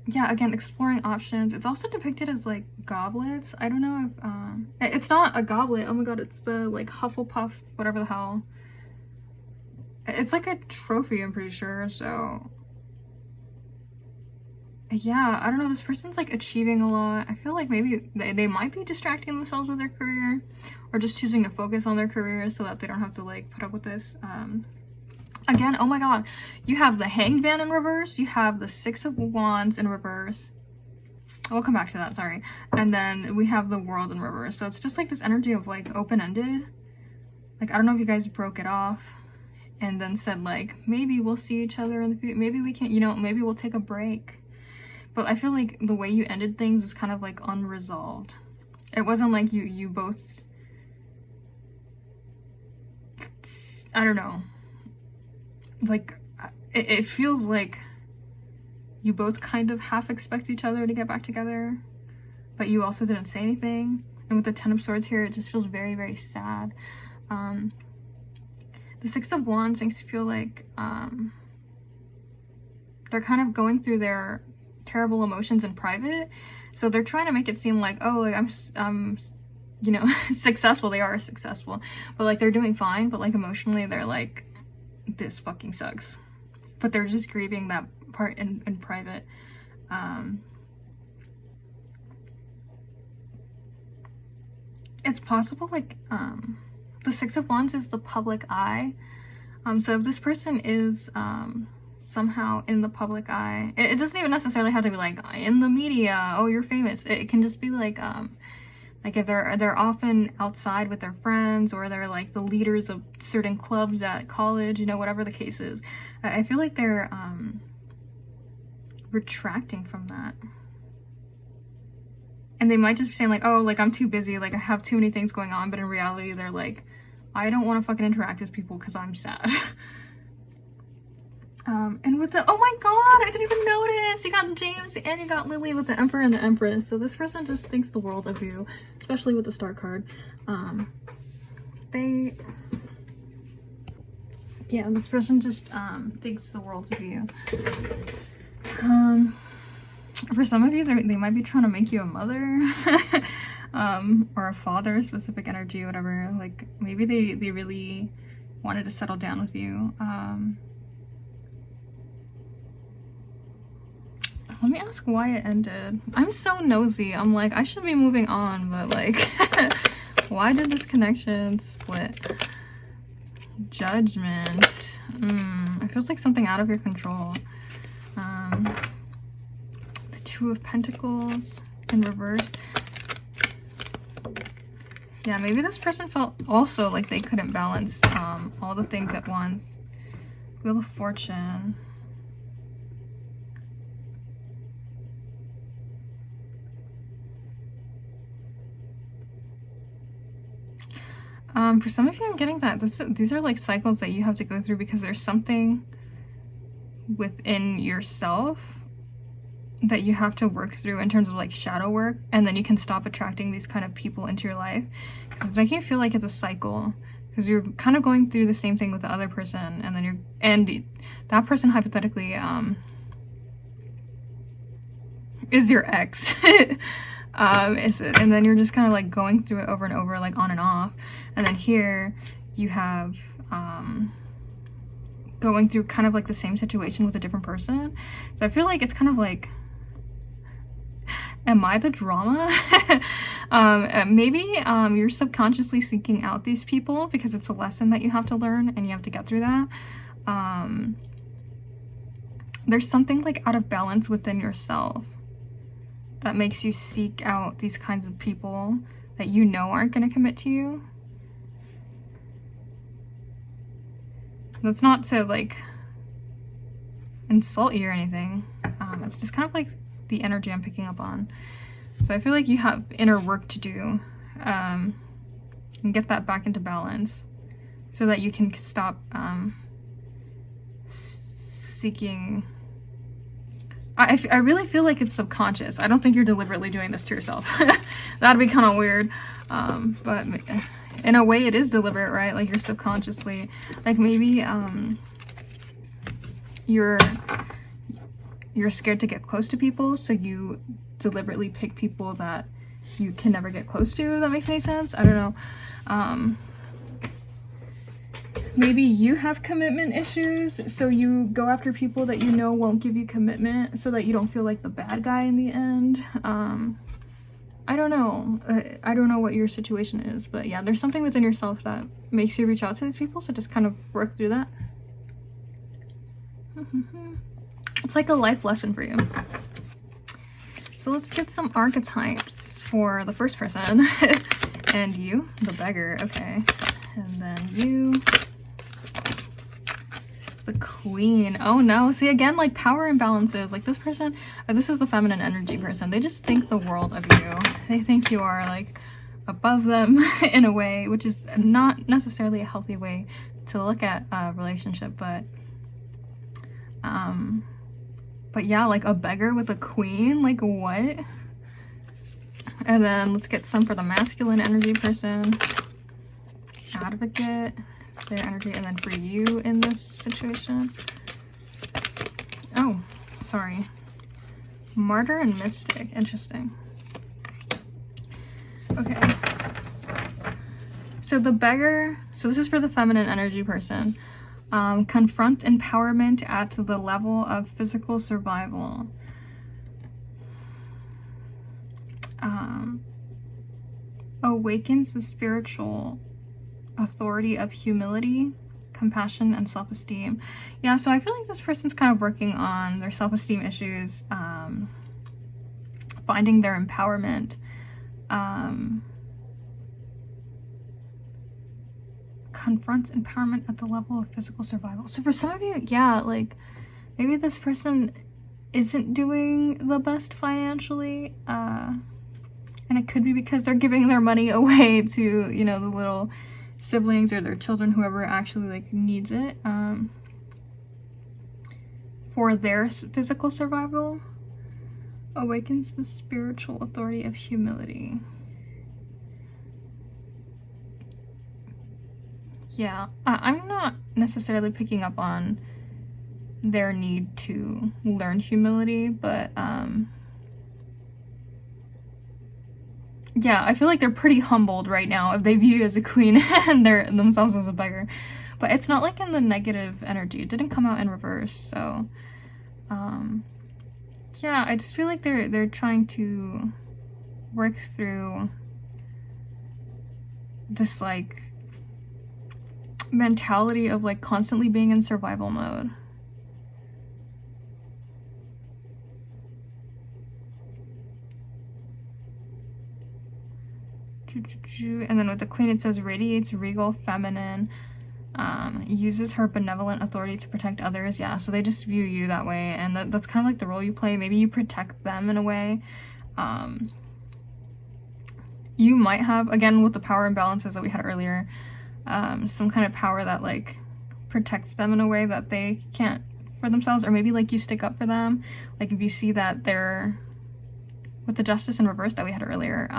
yeah, again, exploring options. It's also depicted as like goblets. I don't know if it's not a goblet. Oh my god, it's the like Hufflepuff, whatever the hell. It's like a trophy, I'm pretty sure. So yeah, I don't know, this person's like achieving a lot. I feel like maybe they might be distracting themselves with their career or just choosing to focus on their career so that they don't have to like put up with this. Again, oh my god, you have the Hanged Man in reverse, you have the Six of Wands in reverse. We'll come back to that, sorry. And then we have the World in reverse. So it's just like this energy of like open-ended. Like, I don't know if you guys broke it off and then said like, maybe we'll see each other in the future, maybe we can't, you know, maybe we'll take a break. But I feel like the way you ended things was kind of like unresolved. It wasn't like you both, I don't know, like it feels like you both kind of half expect each other to get back together, but you also didn't say anything. And with the Ten of Swords here, it just feels very, very sad. The Six of Wands makes you feel like they're kind of going through their terrible emotions in private, so they're trying to make it seem like, oh, like I'm you know, successful. They are successful, but like they're doing fine, but like emotionally they're like, this fucking sucks. But they're just grieving that part in private. It's possible like the Six of Wands is the public eye. So if this person is somehow in the public eye, it doesn't even necessarily have to be like in the media, oh you're famous. It can just be like if they're often outside with their friends, or they're like the leaders of certain clubs at college, you know, whatever the case is. I feel like they're retracting from that, and they might just be saying like, oh, like I'm too busy, like I have too many things going on, but in reality they're like, I don't want to fucking interact with people because I'm sad. And with the, oh my god, I didn't even notice, you got James and you got Lily with the Emperor and the Empress. So this person just thinks the world of you, especially with the Star card. Yeah, this person just thinks the world of you. For some of you, they might be trying to make you a mother. Or a father, specific energy, whatever. Like maybe they really wanted to settle down with you. Let me ask why it ended. I'm so nosy. I'm like, I should be moving on, but like, why did this connection split? Judgment. It feels like something out of your control. The Two of Pentacles in reverse. Yeah, maybe this person felt also like they couldn't balance all the things at once. Wheel of Fortune. For some of you, I'm getting that these are like cycles that you have to go through because there's something within yourself that you have to work through in terms of like shadow work, and then you can stop attracting these kind of people into your life. Because it's making you feel like it's a cycle, because you're kind of going through the same thing with the other person, and then that person hypothetically is your ex. And then you're just kind of like going through it over and over, like on and off. And then here you have going through kind of like the same situation with a different person. So I feel like it's kind of like, am I the drama? Maybe you're subconsciously seeking out these people because it's a lesson that you have to learn and you have to get through that. There's something like out of balance within yourself that makes you seek out these kinds of people that you know aren't going to commit to you. That's not to like insult you or anything. It's just kind of like the energy I'm picking up on. So I feel like you have inner work to do and get that back into balance so that you can stop seeking. I really feel like it's subconscious. I don't think you're deliberately doing this to yourself. That'd be kind of weird. But in a way it is deliberate, right? Like you're subconsciously, like maybe you're scared to get close to people, so you deliberately pick people that you can never get close to, if that makes any sense. I don't know. Maybe you have commitment issues, so you go after people that you know won't give you commitment so that you don't feel like the bad guy in the end. I don't know. I don't know what your situation is, but yeah, there's something within yourself that makes you reach out to these people, so just kind of work through that. It's like a life lesson for you. So let's get some archetypes for the first person. And you, the beggar, okay. And then you, the queen. Oh no, see again, like power imbalances. Like this person, this is the feminine energy person. They just think the world of you. They think you are like above them in a way, which is not necessarily a healthy way to look at a relationship, but yeah, like a beggar with a queen, like what? And then let's get some for the masculine energy person. Advocate, it's their energy, and then for you in this situation. Oh, sorry. Martyr and mystic, interesting. Okay. So the beggar, so this is for the feminine energy person. Confront empowerment at the level of physical survival. Awakens the spiritual authority of humility, compassion, and self-esteem. Yeah, so I feel like this person's kind of working on their self-esteem issues, finding their empowerment, confronts empowerment at the level of physical survival. So for some of you, yeah, like maybe this person isn't doing the best financially, and it could be because they're giving their money away to, you know, the little siblings or their children, whoever actually like needs it, for their physical survival. Awakens the spiritual authority of humility. Yeah, I'm not necessarily picking up on their need to learn humility, but yeah, I feel like they're pretty humbled right now if they view you as a queen and they're themselves as a beggar. But it's not like in the negative energy. It didn't come out in reverse, so yeah, I just feel like they're trying to work through this like mentality of like constantly being in survival mode. And then with the queen it says radiates regal feminine, uses her benevolent authority to protect others. Yeah, so they just view you that way, and that's kind of like the role you play. Maybe you protect them in a way. You might have, again with the power imbalances that we had earlier, some kind of power that like protects them in a way that they can't for themselves, or maybe like you stick up for them. Like if you see that they're, with the justice in reverse that we had earlier,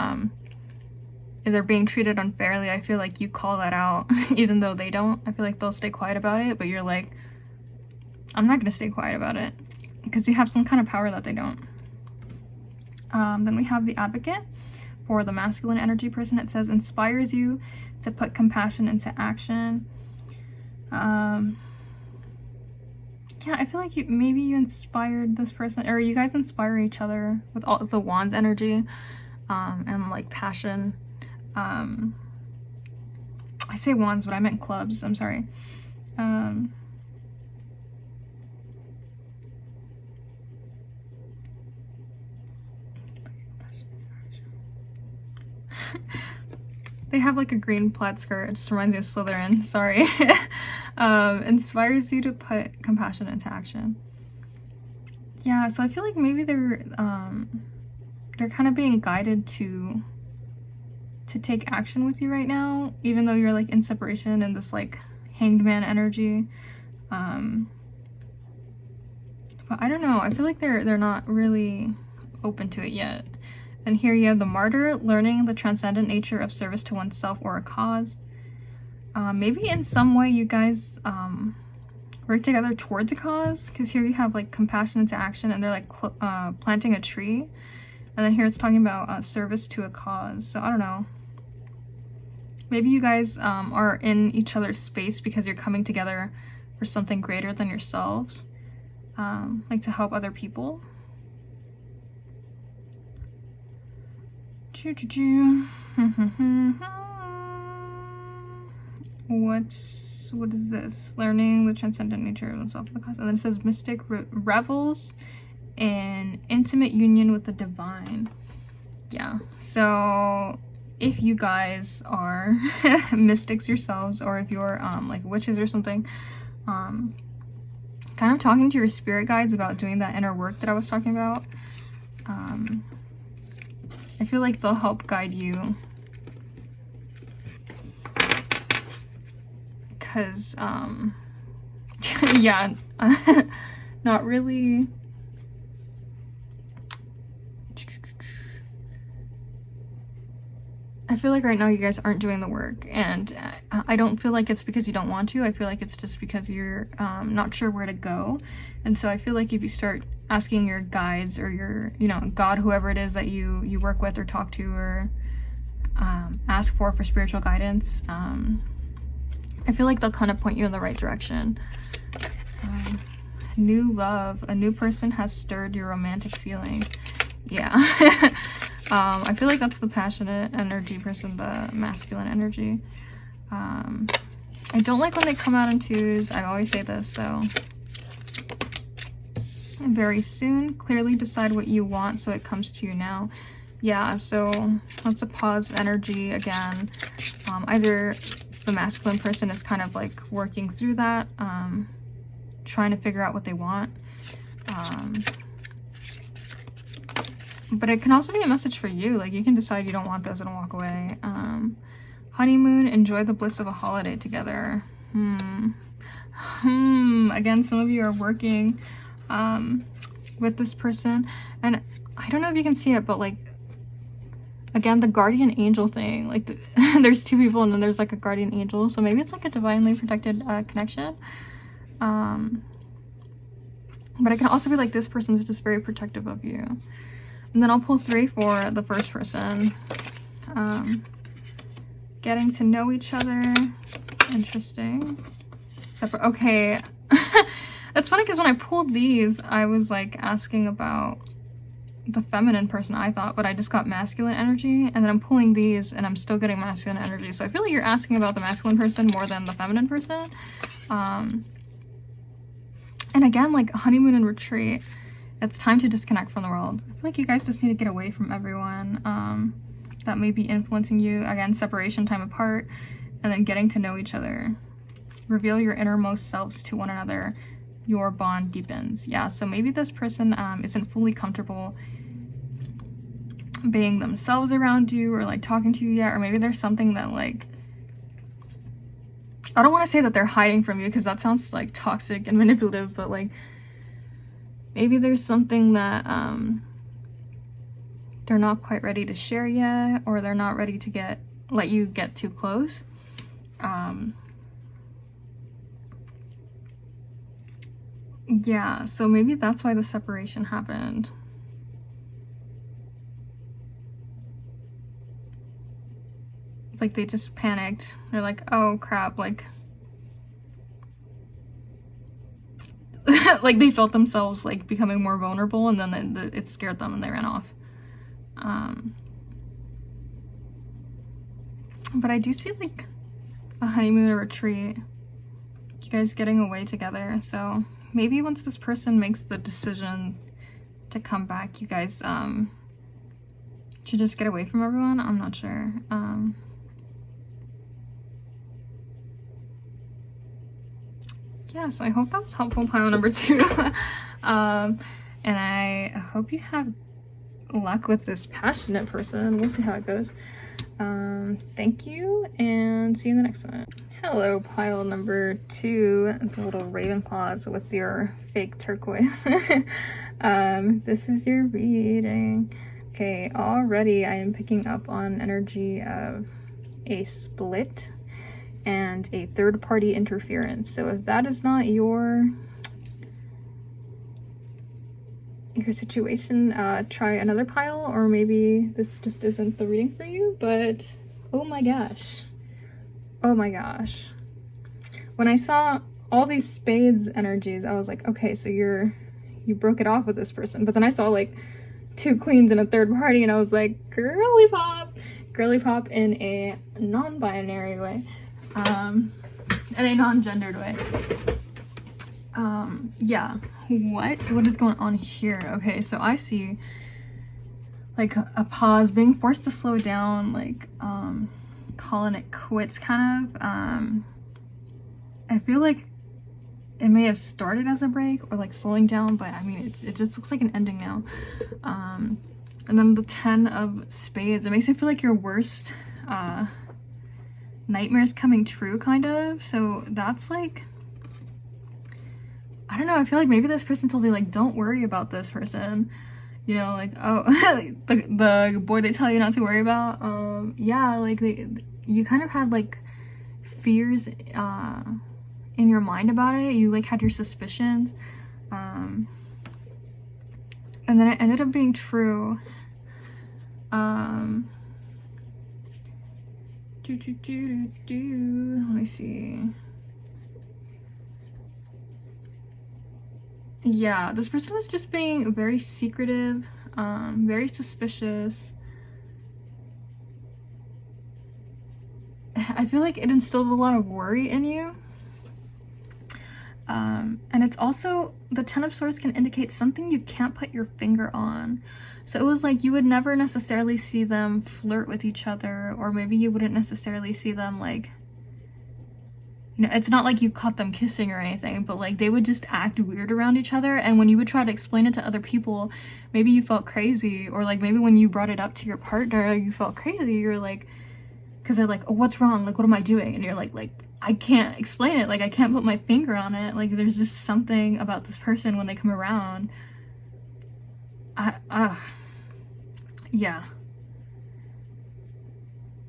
if they're being treated unfairly, I feel like you call that out even though they don't. I feel like they'll stay quiet about it, but you're like, I'm not gonna stay quiet about it, because you have some kind of power that they don't. Then we have the Advocate. For the masculine energy person, it says inspires you to put compassion into action. Yeah, I feel like maybe you inspired this person, or you guys inspire each other with all the Wands energy, and like passion. I say Wands, but I meant clubs. I'm sorry. They have like a green plaid skirt. It just reminds me of Slytherin. Sorry. Inspires you to put compassion into action. Yeah, so I feel like maybe they're kind of being guided to take action with you right now, even though you're like in separation and this like hanged man energy. But I don't know. I feel like they're not really open to it yet. And here you have the Martyr, learning the transcendent nature of service to oneself or a cause. Maybe in some way you guys work together towards a cause, because here you have like compassion into action, and they're like planting a tree. And then here it's talking about service to a cause. So I don't know. Maybe you guys are in each other's space because you're coming together for something greater than yourselves, like to help other people. What is this? Learning the transcendent nature of oneself and the cause. And then it says mystic revels in intimate union with the divine. Yeah, so if you guys are mystics yourselves, or if you're like witches or something, kind of talking to your spirit guides about doing that inner work that I was talking about. I feel like they'll help guide you, because yeah, not really. I feel like right now you guys aren't doing the work, and I don't feel like it's because you don't want to. I feel like it's just because you're not sure where to go. And so I feel like if you start asking your guides, or your, you know, God, whoever it is that you work with or talk to, or ask for spiritual guidance, I feel like they'll kind of point you in the right direction. New love. A new person has stirred your romantic feelings. Yeah. I feel like that's the passionate energy person, the masculine energy. I don't like when they come out in twos. I always say this, so. Very soon, clearly decide what you want so it comes to you now. Yeah, so that's a pause energy again. Either the masculine person is kind of like working through that, trying to figure out what they want. But it can also be a message for you. Like, you can decide you don't want this and walk away. Honeymoon, enjoy the bliss of a holiday together. Again, some of you are working with this person, and I don't know if you can see it, but like, again, the guardian angel thing, like there's two people and then there's like a guardian angel, so maybe it's like a divinely protected connection. But it can also be like this person's just very protective of you. And then I'll pull 3 for the first person. Getting to know each other. Interesting. Separate. Okay. It's funny because when I pulled these, I was like asking about the feminine person, I thought, but I just got masculine energy. And then I'm pulling these and I'm still getting masculine energy. So I feel like you're asking about the masculine person more than the feminine person. And again, like honeymoon and retreat. It's time to disconnect from the world. I feel like you guys just need to get away from everyone that may be influencing you. Again, separation, time apart, and then getting to know each other. Reveal your innermost selves to one another. Your bond deepens. Yeah, so maybe this person isn't fully comfortable being themselves around you or like talking to you yet, or maybe there's something that like I don't want to say that they're hiding from you because that sounds like toxic and manipulative, but like maybe there's something that they're not quite ready to share yet, or they're not ready to let you get too close. Yeah, so maybe that's why the separation happened. Like they just panicked. They're like, oh crap, like like they felt themselves like becoming more vulnerable, and then it scared them and they ran off. But I do see like a honeymoon or retreat, you guys getting away together. So maybe once this person makes the decision to come back, you guys should just get away from everyone. I'm not sure. Yeah, so I hope that was helpful, pile number 2. And I hope you have luck with this passionate person. We'll see how it goes. Thank you, and see you in the next one. Hello, pile number 2, the little Ravenclaws with your fake turquoise. This is your reading. Okay, already I am picking up on energy of a split and a third-party interference. So if that is not your situation, try another pile, or maybe this just isn't the reading for you. But oh my gosh, when I saw all these spades energies, I was like, okay, so you broke it off with this person. But then I saw like 2 queens and a third party, and I was like, girly pop in a non-binary way, in a non-gendered way. Yeah, what is going on here? Okay, so I see like a pause, being forced to slow down, like calling it quits kind of. I feel like it may have started as a break or like slowing down, but I mean it just looks like an ending now. And then the 10 of spades, it makes me feel like your worst nightmares coming true, kind of. So that's like, I don't know, I feel like maybe this person told you like, don't worry about this person, you know, like, oh, the boy they tell you not to worry about. Yeah, like you kind of had like fears in your mind about it. You like had your suspicions, and then it ended up being true. Let me see. Yeah, this person was just being very secretive, very suspicious. I feel like it instilled a lot of worry in you. And it's also, the 10 of Swords can indicate something you can't put your finger on. So it was like you would never necessarily see them flirt with each other, or maybe you wouldn't necessarily see them like, you know, it's not like you caught them kissing or anything, but like they would just act weird around each other. And when you would try to explain it to other people, maybe you felt crazy, or like maybe when you brought it up to your partner, you felt crazy. You're like, because they're like, oh, what's wrong? Like, what am I doing? And you're like, I can't explain it. Like, I can't put my finger on it. Like, there's just something about this person when they come around. Yeah.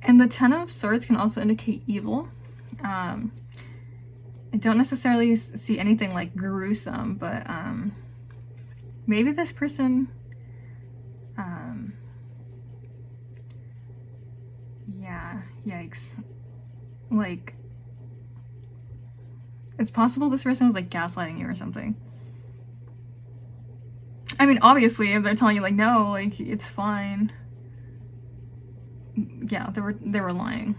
And the 10 of Swords can also indicate evil. I don't necessarily see anything like gruesome, but maybe this person, yeah, yikes. Like, it's possible this person was like gaslighting you or something. I mean, obviously, if they're telling you like, no, like, it's fine. Yeah, they were lying.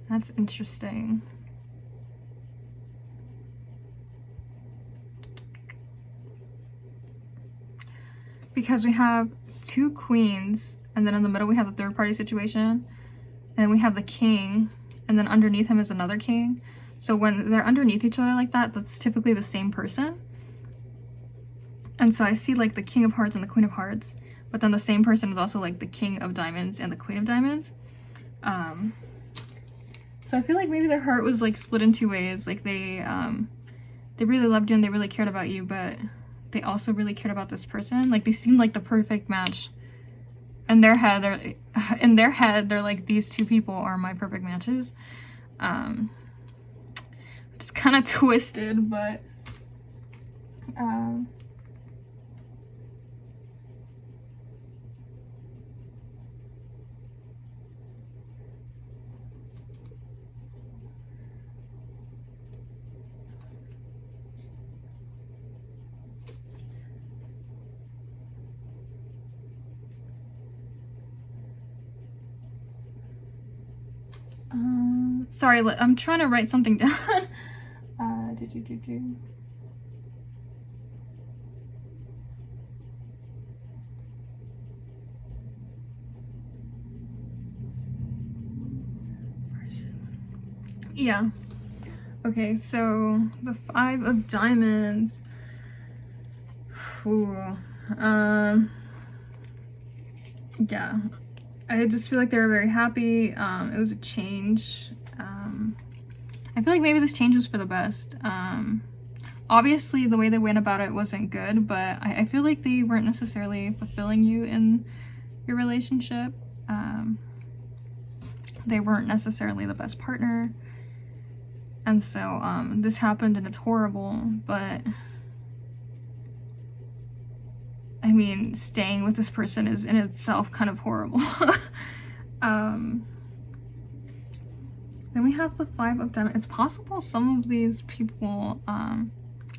That's interesting. Because we have 2 queens, and then in the middle we have the third party situation, and we have the king, and then underneath him is another king. So when they're underneath each other like that, that's typically the same person. And so I see like the King of Hearts and the Queen of Hearts, but then the same person is also like the King of Diamonds and the Queen of Diamonds. So I feel like maybe their heart was like split in two ways. Like they really loved you and they really cared about you, but they also really cared about this person. Like they seemed like the perfect match. In their head, they're like, these two people are my perfect matches. It's kind of twisted, but sorry, I'm trying to write something down. Yeah. Okay, so the 5 of Diamonds. Ooh. Yeah. I just feel like they were very happy. It was a change. I feel like maybe this change was for the best. Obviously, the way they went about it wasn't good, but I feel like they weren't necessarily fulfilling you in your relationship. They weren't necessarily the best partner. And so this happened and it's horrible, but I mean, staying with this person is in itself kind of horrible. Then we have the 5 of Diamonds. It's possible some of these people,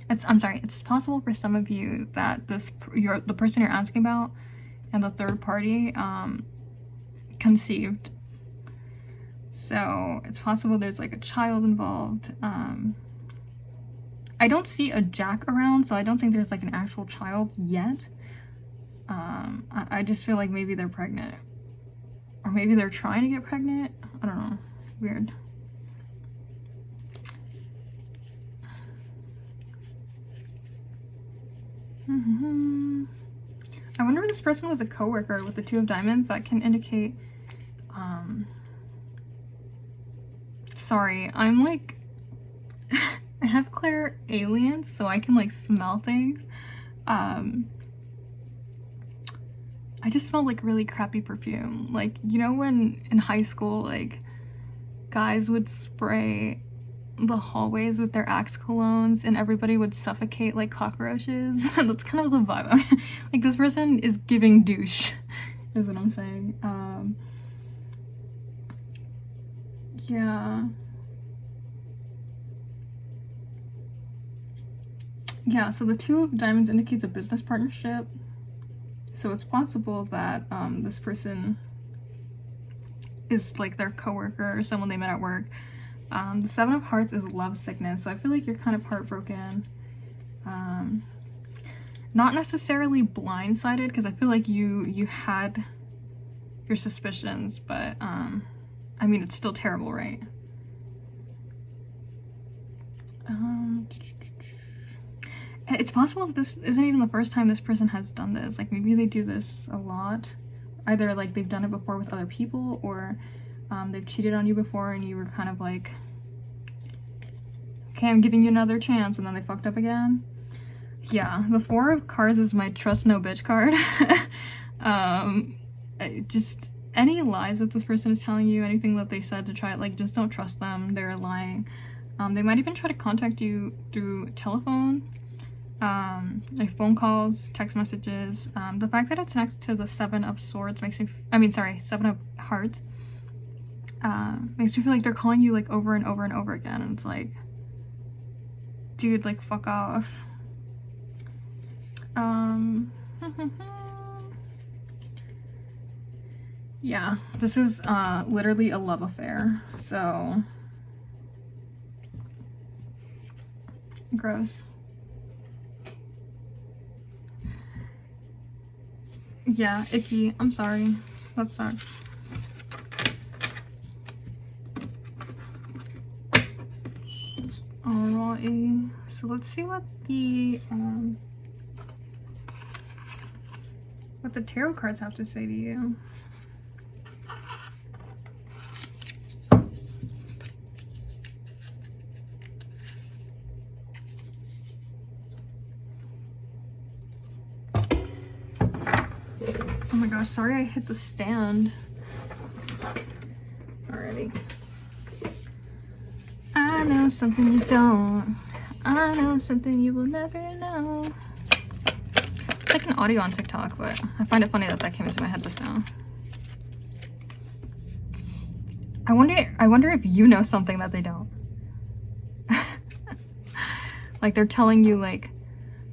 it's possible for some of you that the person you're asking about and the third party conceived. So it's possible there's like a child involved. I don't see a Jack around, so I don't think there's like an actual child yet. I just feel like maybe they're pregnant. Or maybe they're trying to get pregnant. I don't know. Weird. I wonder if this person was a coworker with the 2 of Diamonds. That can indicate, sorry, I'm like, I have clear aliens, so I can like smell things. I just smell like really crappy perfume. Like, you know when in high school, like, guys would spray the hallways with their Axe colognes and everybody would suffocate like cockroaches? That's kind of the vibe. Like, this person is giving douche, is what I'm saying. Yeah, so the 2 of Diamonds indicates a business partnership. So it's possible that this person is like their coworker or someone they met at work. The 7 of Hearts is love sickness, so I feel like you're kind of heartbroken. Not necessarily blindsided, because I feel like you had your suspicions, but I mean, it's still terrible, right? It's possible that this isn't even the first time this person has done this. Like, maybe they do this a lot. Either like they've done it before with other people, or they've cheated on you before and you were kind of like, okay, I'm giving you another chance, and then they fucked up again. Yeah, the 4 of Cards is my trust no bitch card. Just any lies that this person is telling you, anything that they said to try it, like, just don't trust them. They're lying. They might even try to contact you through telephone, like phone calls, text messages. The fact that it's next to the 7 of Swords makes me, 7 of Hearts, makes me feel like they're calling you like over and over and over again, and it's like, dude, like, fuck off. Yeah, this is literally a love affair, so gross. Yeah, icky. I'm sorry. That sucks. Alrighty. So let's see what the what the tarot cards have to say to you. Oh my gosh, sorry I hit the stand. Alrighty. I know something you don't. I know something you will never know. It's like an audio on TikTok, but I find it funny that that came into my head just now. I wonder if you know something that they don't. Like they're telling you like,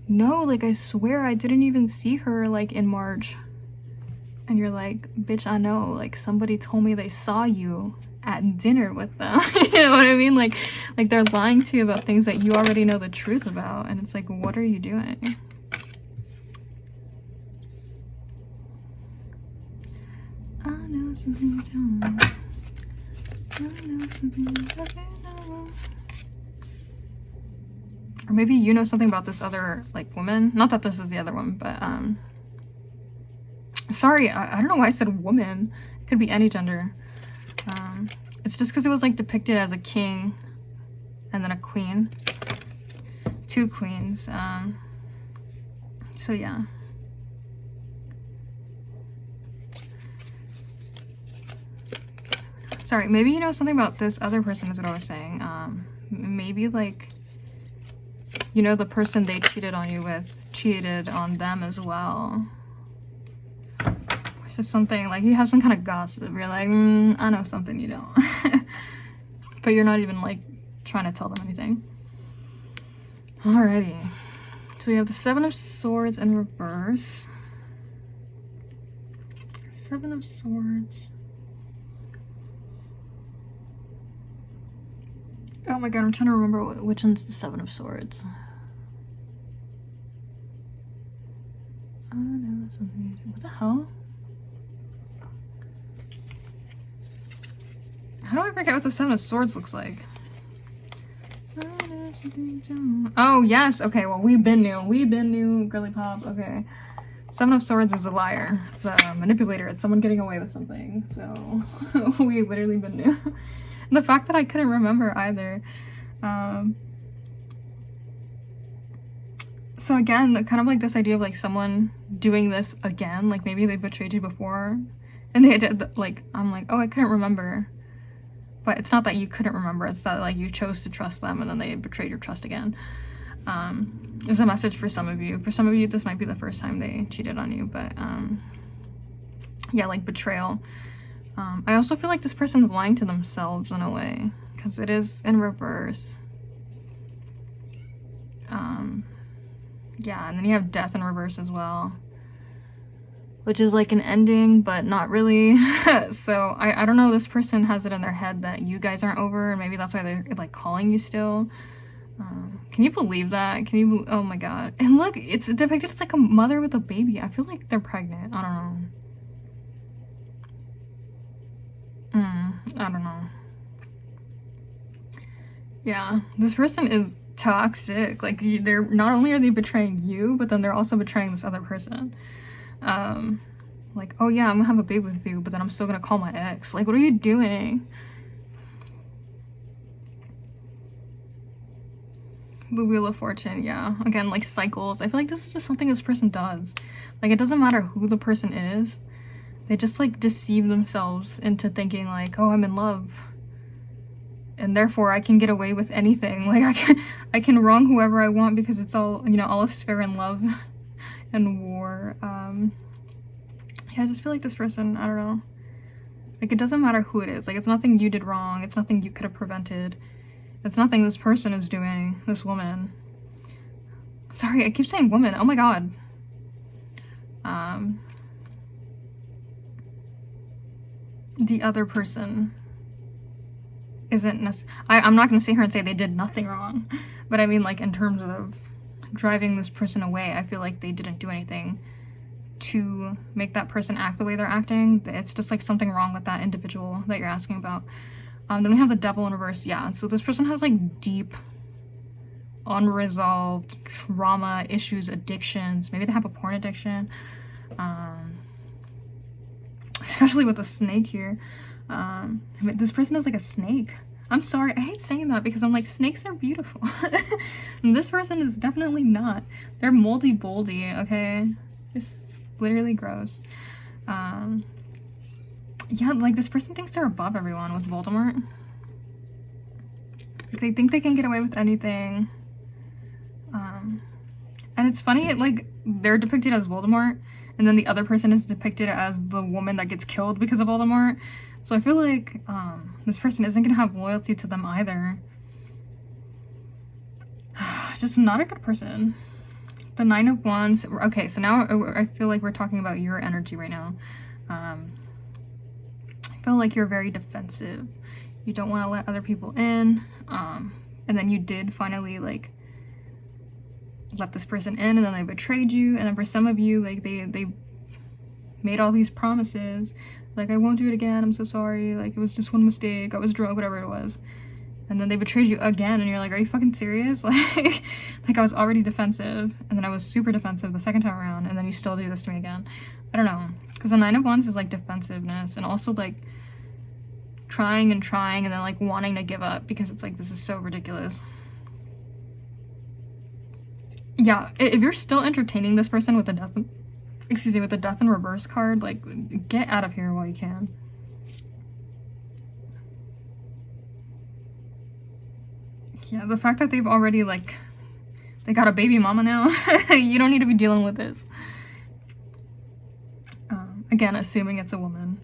no, like I swear I didn't even see her like in March. And you're like, bitch, I know, like somebody told me they saw you at dinner with them. You know what I mean? Like they're lying to you about things that you already know the truth about. And it's like, what are you doing? I know something you don't. I know something you never know. Or maybe you know something about this other like woman. Not that this is the other one, but sorry, I don't know why I said woman. It could be any gender. It's just because it was like depicted as a king and then a queen. 2 queens. So yeah. Sorry, maybe you know something about this other person is what I was saying. Maybe like, you know, the person they cheated on you with cheated on them as well. It's just something like you have some kind of gossip. You're like, I know something you don't. But you're not even like trying to tell them anything. Alrighty. So we have the 7 of Swords in reverse. 7 of Swords. Oh my god, I'm trying to remember which one's the 7 of Swords. I know something you do. What the hell? How do I forget what the 7 of Swords looks like? Oh, yes. Okay, well, we've been new, girly pop. Okay. 7 of Swords is a liar. It's a manipulator. It's someone getting away with something. So, we literally been new. And the fact that I couldn't remember either. So again, kind of like this idea of like someone doing this again. Like maybe they betrayed you before. And they did, like, I'm like, oh, I couldn't remember. But it's not that you couldn't remember, it's that like you chose to trust them and then they betrayed your trust again. Is a message for some of you. For some of you, this might be the first time they cheated on you, but yeah, like betrayal. I also feel like this person's lying to themselves in a way, because it is in reverse. Yeah, and then you have death in reverse as well, which is like an ending, but not really. So I don't know, this person has it in their head that you guys aren't over, and maybe that's why they're like calling you still. Can you believe that? Can you, oh my god. And look, it's depicted as like a mother with a baby. I feel like they're pregnant. I don't know. I don't know. Yeah, this person is toxic. Like, they're not only are they betraying you, but then they're also betraying this other person. Like, oh yeah, I'm gonna have a baby with you, but then I'm still gonna call my ex. Like, what are you doing? The Wheel of Fortune, yeah. Again, like cycles. I feel like this is just something this person does. Like, it doesn't matter who the person is. They just like deceive themselves into thinking like, oh, I'm in love, and therefore I can get away with anything. Like I can wrong whoever I want because it's all, you know, all is fair in love and war. Yeah, I just feel like this person, I don't know. Like, it doesn't matter who it is. Like, it's nothing you did wrong. It's nothing you could have prevented. It's nothing this person is doing, this woman. Sorry, I keep saying woman. Oh my god. The other person isn't necessarily, I'm not going to sit here and say they did nothing wrong, but I mean, like, in terms of driving this person away, I feel like they didn't do anything to make that person act the way they're acting. It's just like something wrong with that individual that you're asking about. Then we have the Devil in reverse. Yeah, so this person has like deep unresolved trauma issues, addictions. Maybe they have a porn addiction. especially with the snake here. I mean, this person is like a snake. I'm sorry, I hate saying that because I'm like, snakes are beautiful. And this person is definitely not. They're moldy boldy, okay? Just literally gross. Yeah, like this person thinks they're above everyone with Voldemort. They think they can get away with anything. And it's funny, like, they're depicted as Voldemort, and then the other person is depicted as the woman that gets killed because of Voldemort. So I feel like this person isn't gonna have loyalty to them either. Just not a good person. The Nine of Wands. Okay, so now I feel like we're talking about your energy right now. I feel like you're very defensive. You don't want to let other people in. And then you did finally, like, let this person in, and then they betrayed you. And then for some of you, like, they made all these promises. Like, I won't do it again, I'm so sorry. Like, it was just one mistake. I was drunk, whatever it was. And then they betrayed you again, and you're like, are you fucking serious? Like I was already defensive, and then I was super defensive the second time around, and then you still do this to me again. I don't know. Because the Nine of Wands is, like, defensiveness, and also, like, trying, and then, like, wanting to give up because it's like, this is so ridiculous. Yeah, if you're still entertaining this person with the death, with the death in reverse card, like, get out of here while you can. Yeah, the fact that they've already, like, they got a baby mama now, you don't need to be dealing with this. Again, assuming it's a woman.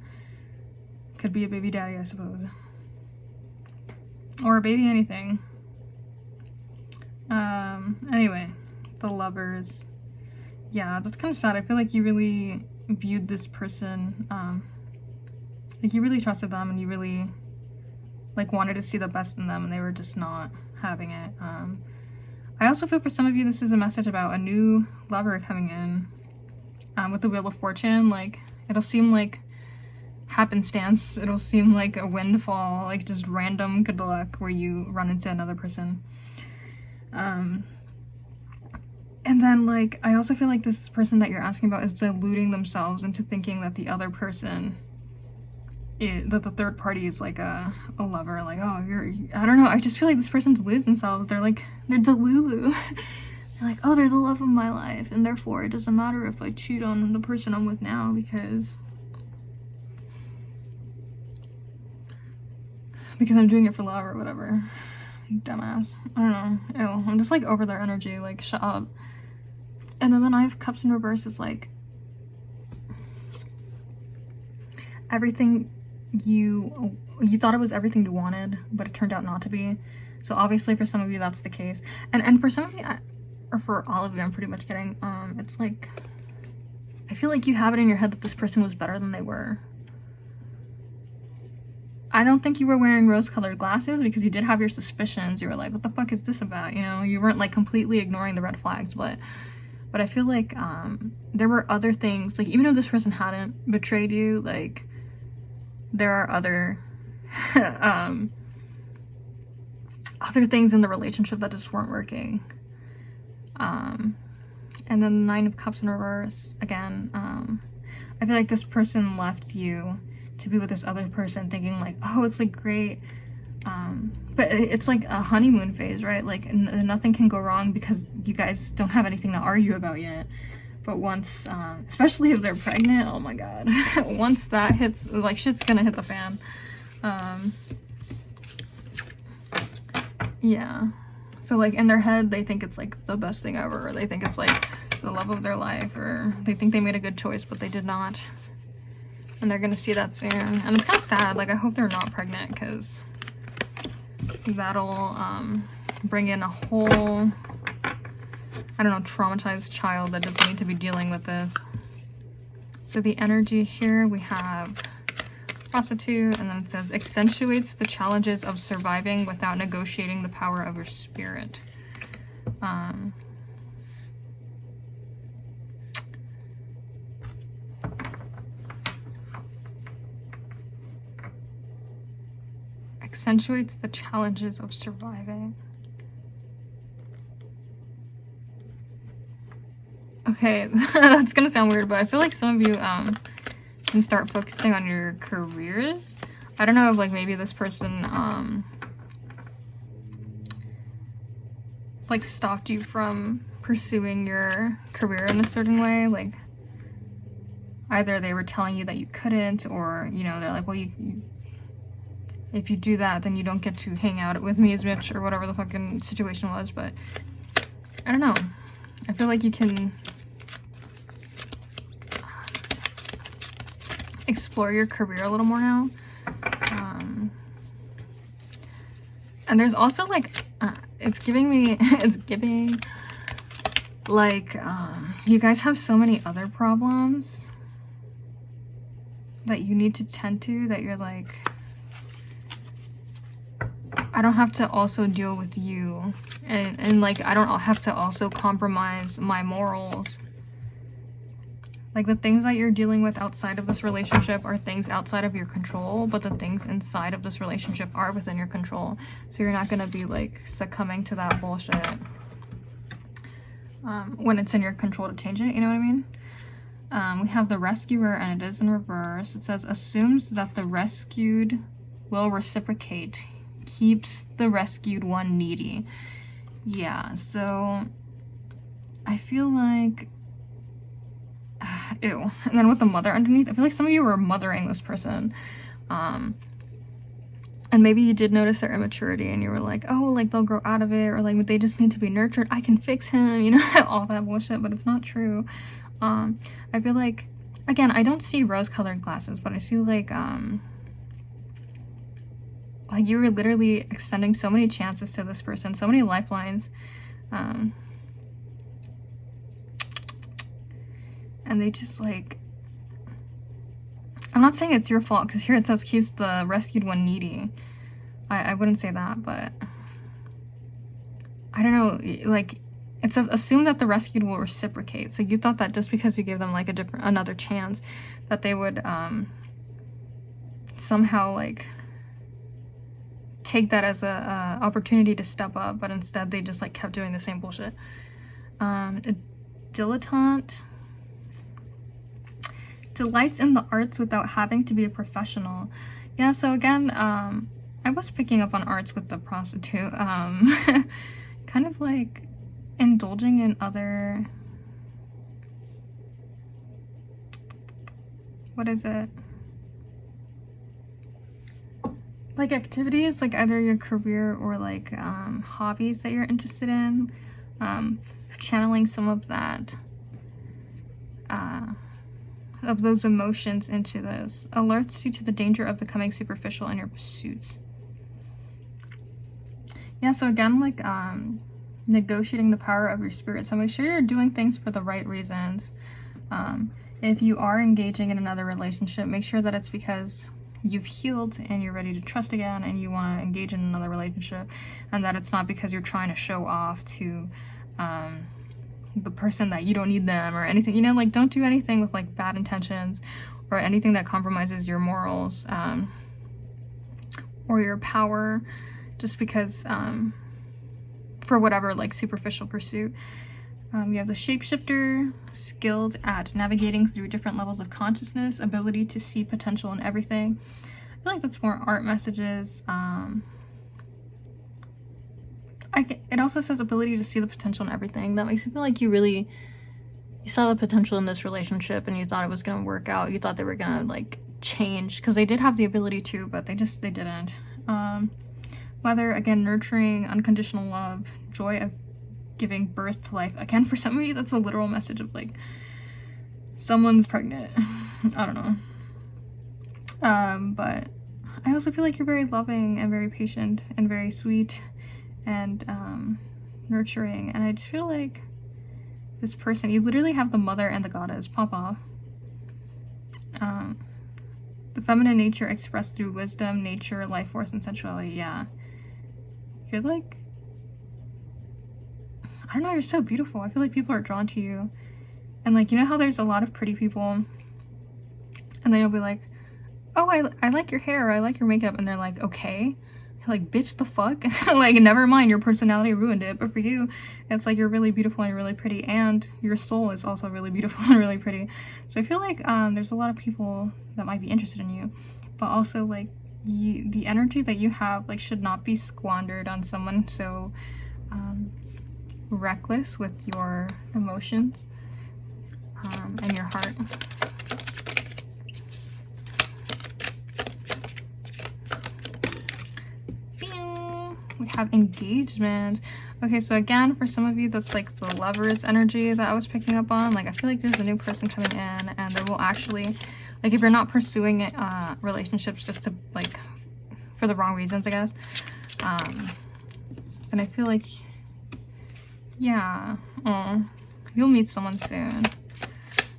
Could be a baby daddy, I suppose. Or a baby anything. Anyway, the Lovers. Yeah, that's kind of sad. I feel like you really viewed this person, like, you really trusted them, and you really, like, wanted to see the best in them, and they were just not having it. I also feel for some of you this is a message about a new lover coming in. With the Wheel of Fortune, like, it'll seem like happenstance, it'll seem like a windfall, like just random good luck where you run into another person. And then, like, I also feel like this person that you're asking about is deluding themselves into thinking that the other person that the third party is like a lover. Like, oh, I don't know, I just feel like this person deludes themselves. They're like, they're delulu. They're like, oh, they're the love of my life, and therefore it doesn't matter if I cheat on the person I'm with now because I'm doing it for love or whatever. Dumbass. I don't know. Ew. I'm just, like, over their energy. Like, shut up. And then the Nine of Cups in reverse is like everything you thought it was everything you wanted, but it turned out not to be. So obviously for some of you that's the case, and for some of you, or for all of you, I'm pretty much getting it's like I feel like you have it in your head that this person was better than they were. I don't think you were wearing rose-colored glasses because you did have your suspicions. You were like, what the fuck is this about? You know, you weren't, like, completely ignoring the red flags, but I feel like there were other things, like, even if this person hadn't betrayed you, like, there are other other things in the relationship that just weren't working. And then the Nine of Cups in reverse, again, I feel like this person left you to be with this other person thinking like, oh, it's like great, but it's like a honeymoon phase, right? Like nothing can go wrong because you guys don't have anything to argue about yet. But once, especially if they're pregnant, oh my god, once that hits, like, shit's gonna hit the fan. Yeah, so like in their head they think it's like the best thing ever, or they think it's like the love of their life, or they think they made a good choice but they did not. And they're gonna see that soon, and it's kind of sad. Like, I hope they're not pregnant because that'll bring in a whole, I don't know, traumatized child that doesn't need to be dealing with this. So the energy here, we have Prostitute, and then it says accentuates the challenges of surviving without negotiating the power of your spirit. Accentuates the challenges of surviving. Okay, that's gonna sound weird, but I feel like some of you and start focusing on your careers. I don't know if like maybe this person like stopped you from pursuing your career in a certain way. Like either they were telling you that you couldn't, or you know, they're like, well, you if you do that, then you don't get to hang out with me as much, or whatever the fucking situation was. But I don't know, I feel like you can explore your career a little more now. And there's also like it's giving like you guys have so many other problems that you need to tend to, that you're like, I don't have to also deal with you, and like I don't have to also compromise my morals. Like the things that you're dealing with outside of this relationship are things outside of your control, but the things inside of this relationship are within your control. So you're not gonna be like succumbing to that bullshit when it's in your control to change it, you know what I mean? We have the rescuer, and it is in reverse. It says, assumes that the rescued will reciprocate, keeps the rescued one needy. Yeah, so I feel like ew. And then with the mother underneath, I feel like some of you were mothering this person. And maybe you did notice their immaturity and you were like, oh, like they'll grow out of it, or like they just need to be nurtured, I can fix him, you know, all that bullshit, but it's not true. I feel like, again, I don't see rose-colored glasses, but I see like you were literally extending so many chances to this person, so many lifelines. And they just like, I'm not saying it's your fault, because here it says keeps the rescued one needy. I wouldn't say that, but I don't know, like it says assume that the rescued will reciprocate. So you thought that just because you gave them like another chance, that they would somehow like take that as a opportunity to step up, but instead they just like kept doing the same bullshit. A dilettante delights in the arts without having to be a professional. Yeah, so again, I was picking up on arts with the prostitute. Kind of like indulging in other, what is it? Like activities, like either your career or like hobbies that you're interested in. Channeling some of that, of those emotions into this. Alerts you to the danger of becoming superficial in your pursuits. Yeah, so again, like negotiating the power of your spirit. So make sure you're doing things for the right reasons. If you are engaging in another relationship, make sure that it's because you've healed and you're ready to trust again and you want to engage in another relationship, and that it's not because you're trying to show off to the person that you don't need them or anything, you know, like don't do anything with like bad intentions or anything that compromises your morals or your power just because for whatever like superficial pursuit. You have the shapeshifter, skilled at navigating through different levels of consciousness, ability to see potential in everything. I feel like that's more art messages. It also says ability to see the potential in everything. That makes me feel like you saw the potential in this relationship and you thought it was going to work out. You thought they were going to like change, because they did have the ability to, but they didn't. Whether, again, nurturing, unconditional love, joy of giving birth to life. Again, for some of you, that's a literal message of like someone's pregnant. I don't know. But I also feel like you're very loving and very patient and very sweet and nurturing. And I just feel like this person, you literally have the mother and the goddess pop off. The feminine nature expressed through wisdom, nature, life force, and sensuality. Yeah. You're like, I don't know, you're so beautiful. I feel like people are drawn to you. And like, you know how there's a lot of pretty people and then you'll be like, oh, I like your hair, or I like your makeup, and they're like, okay. like, bitch, the fuck? Like, never mind, your personality ruined it, but for you, it's like you're really beautiful and you're really pretty, and your soul is also really beautiful and really pretty. So I feel like there's a lot of people that might be interested in you, but also, like, the energy that you have, like, should not be squandered on someone so reckless with your emotions and your heart. We have engagement. Okay, so again, for some of you, that's like the lover's energy that I was picking up on. Like, I feel like there's a new person coming in, and there will actually, like, if you're not pursuing it, relationships just to, like, for the wrong reasons, I guess, then I feel like, yeah, you'll meet someone soon.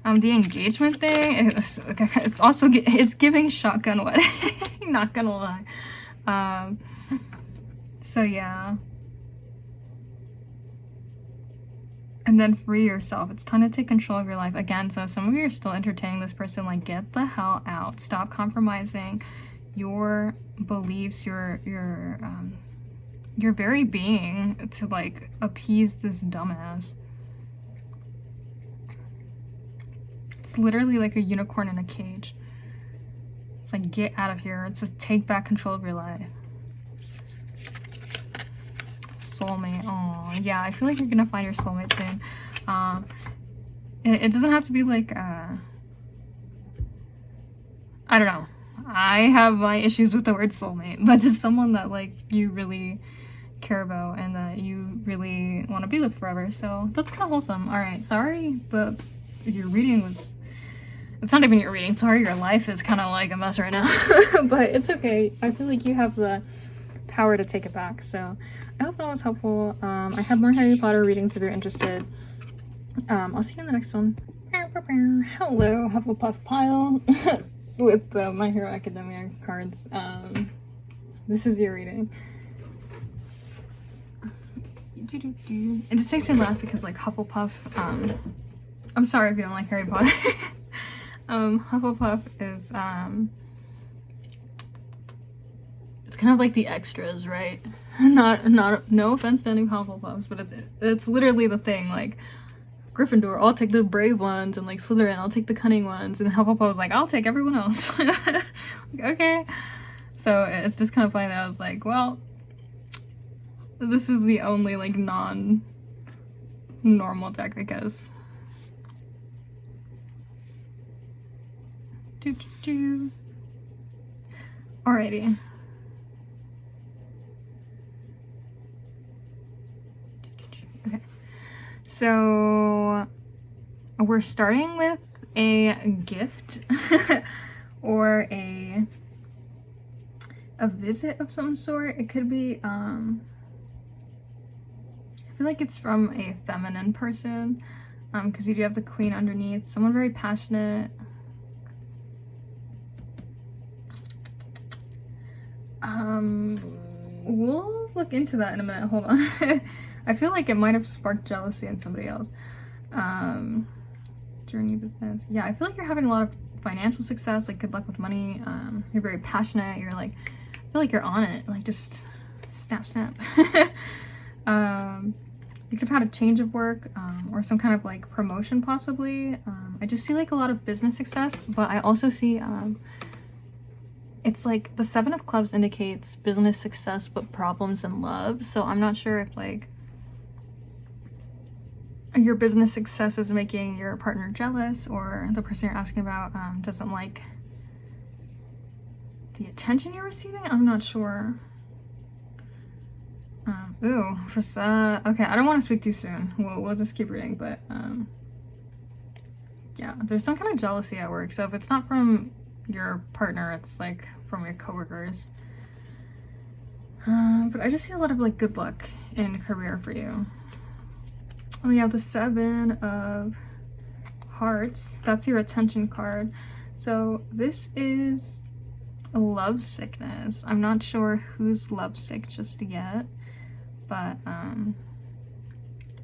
The engagement thing, it's also, it's giving shotgun wedding, not gonna lie. So yeah. And then free yourself. It's time to take control of your life again. So some of you are still entertaining this person. Like, get the hell out. Stop compromising your beliefs, your very being to, like, appease this dumbass. It's literally like a unicorn in a cage. It's like, get out of here. It's just take back control of your life. Soulmate. Oh yeah, I feel like you're gonna find your soulmate soon. It doesn't have to be like I don't know, I have my issues with the word soulmate, but just someone that, like, you really care about and that you really want to be with forever. So that's kind of wholesome. All right, sorry, but your reading was, it's not even your reading, sorry, your life is kind of like a mess right now. But it's okay. I feel like you have the power to take it back. So I hope that was helpful. I have more Harry Potter readings if you're interested. I'll see you in the next one. Hello, Hufflepuff pile with My Hero Academia cards. This is your reading. It just makes me laugh because, like, Hufflepuff, I'm sorry if you don't like Harry Potter. Hufflepuff is, it's kind of like the extras, right? No offense to any Hufflepuffs, but it's literally the thing. Like, Gryffindor, I'll take the brave ones, and, like, Slytherin, I'll take the cunning ones, and Hufflepuff was like, I'll take everyone else. Like, okay. So it's just kind of funny that I was like, well, this is the only, like, non-normal deck, I guess. Alrighty. Okay. So we're starting with a gift or a visit of some sort. It could be I feel like it's from a feminine person, because you do have the Queen underneath. Someone very passionate. We'll look into that in a minute. Hold on. I feel like it might have sparked jealousy in somebody else. Journey business. Yeah, I feel like you're having a lot of financial success, like, good luck with money. You're very passionate. You're like, I feel like you're on it. Like, just snap. You could have had a change of work, or some kind of, like, promotion possibly. I just see, like, a lot of business success, but I also see, it's like the Seven of Clubs indicates business success but problems in love. So I'm not sure if, like, your business success is making your partner jealous, or the person you're asking about doesn't like the attention you're receiving. I'm not sure. Okay, I don't want to speak too soon. We'll just keep reading, but yeah, there's some kind of jealousy at work. So if it's not from your partner, it's, like, from your coworkers. But I just see a lot of, like, good luck in career for you. We have the Seven of Hearts. That's your attention card. So this is a love sickness. I'm not sure who's lovesick just yet, but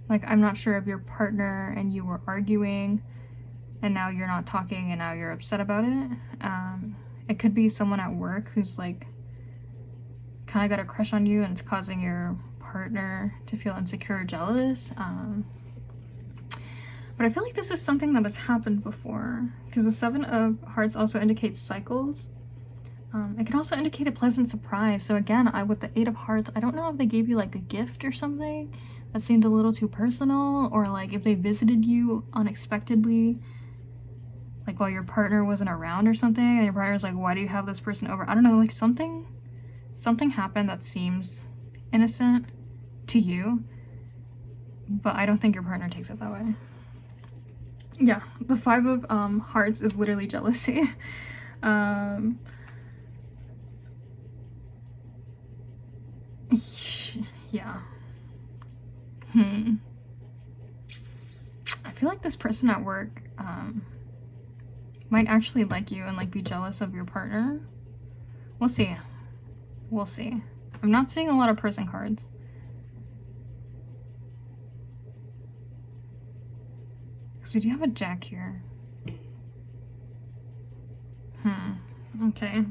like, I'm not sure if your partner and you were arguing and now you're not talking and now you're upset about it. It could be someone at work who's, like, kind of got a crush on you and it's causing your partner to feel insecure or jealous. But I feel like this is something that has happened before, because the 7 of Hearts also indicates cycles. It can also indicate a pleasant surprise. So again, with the 8 of Hearts, I don't know if they gave you like a gift or something that seemed a little too personal, or like if they visited you unexpectedly, like while your partner wasn't around or something, and your partner's like, why do you have this person over? I don't know, like something happened that seems innocent to you, but I don't think your partner takes it that way. Yeah, the 5 of Hearts is literally jealousy. Yeah. I feel like this person at work might actually like you and like be jealous of your partner. We'll see. We'll see. I'm not seeing a lot of person cards. So do you have a Jack here? Okay.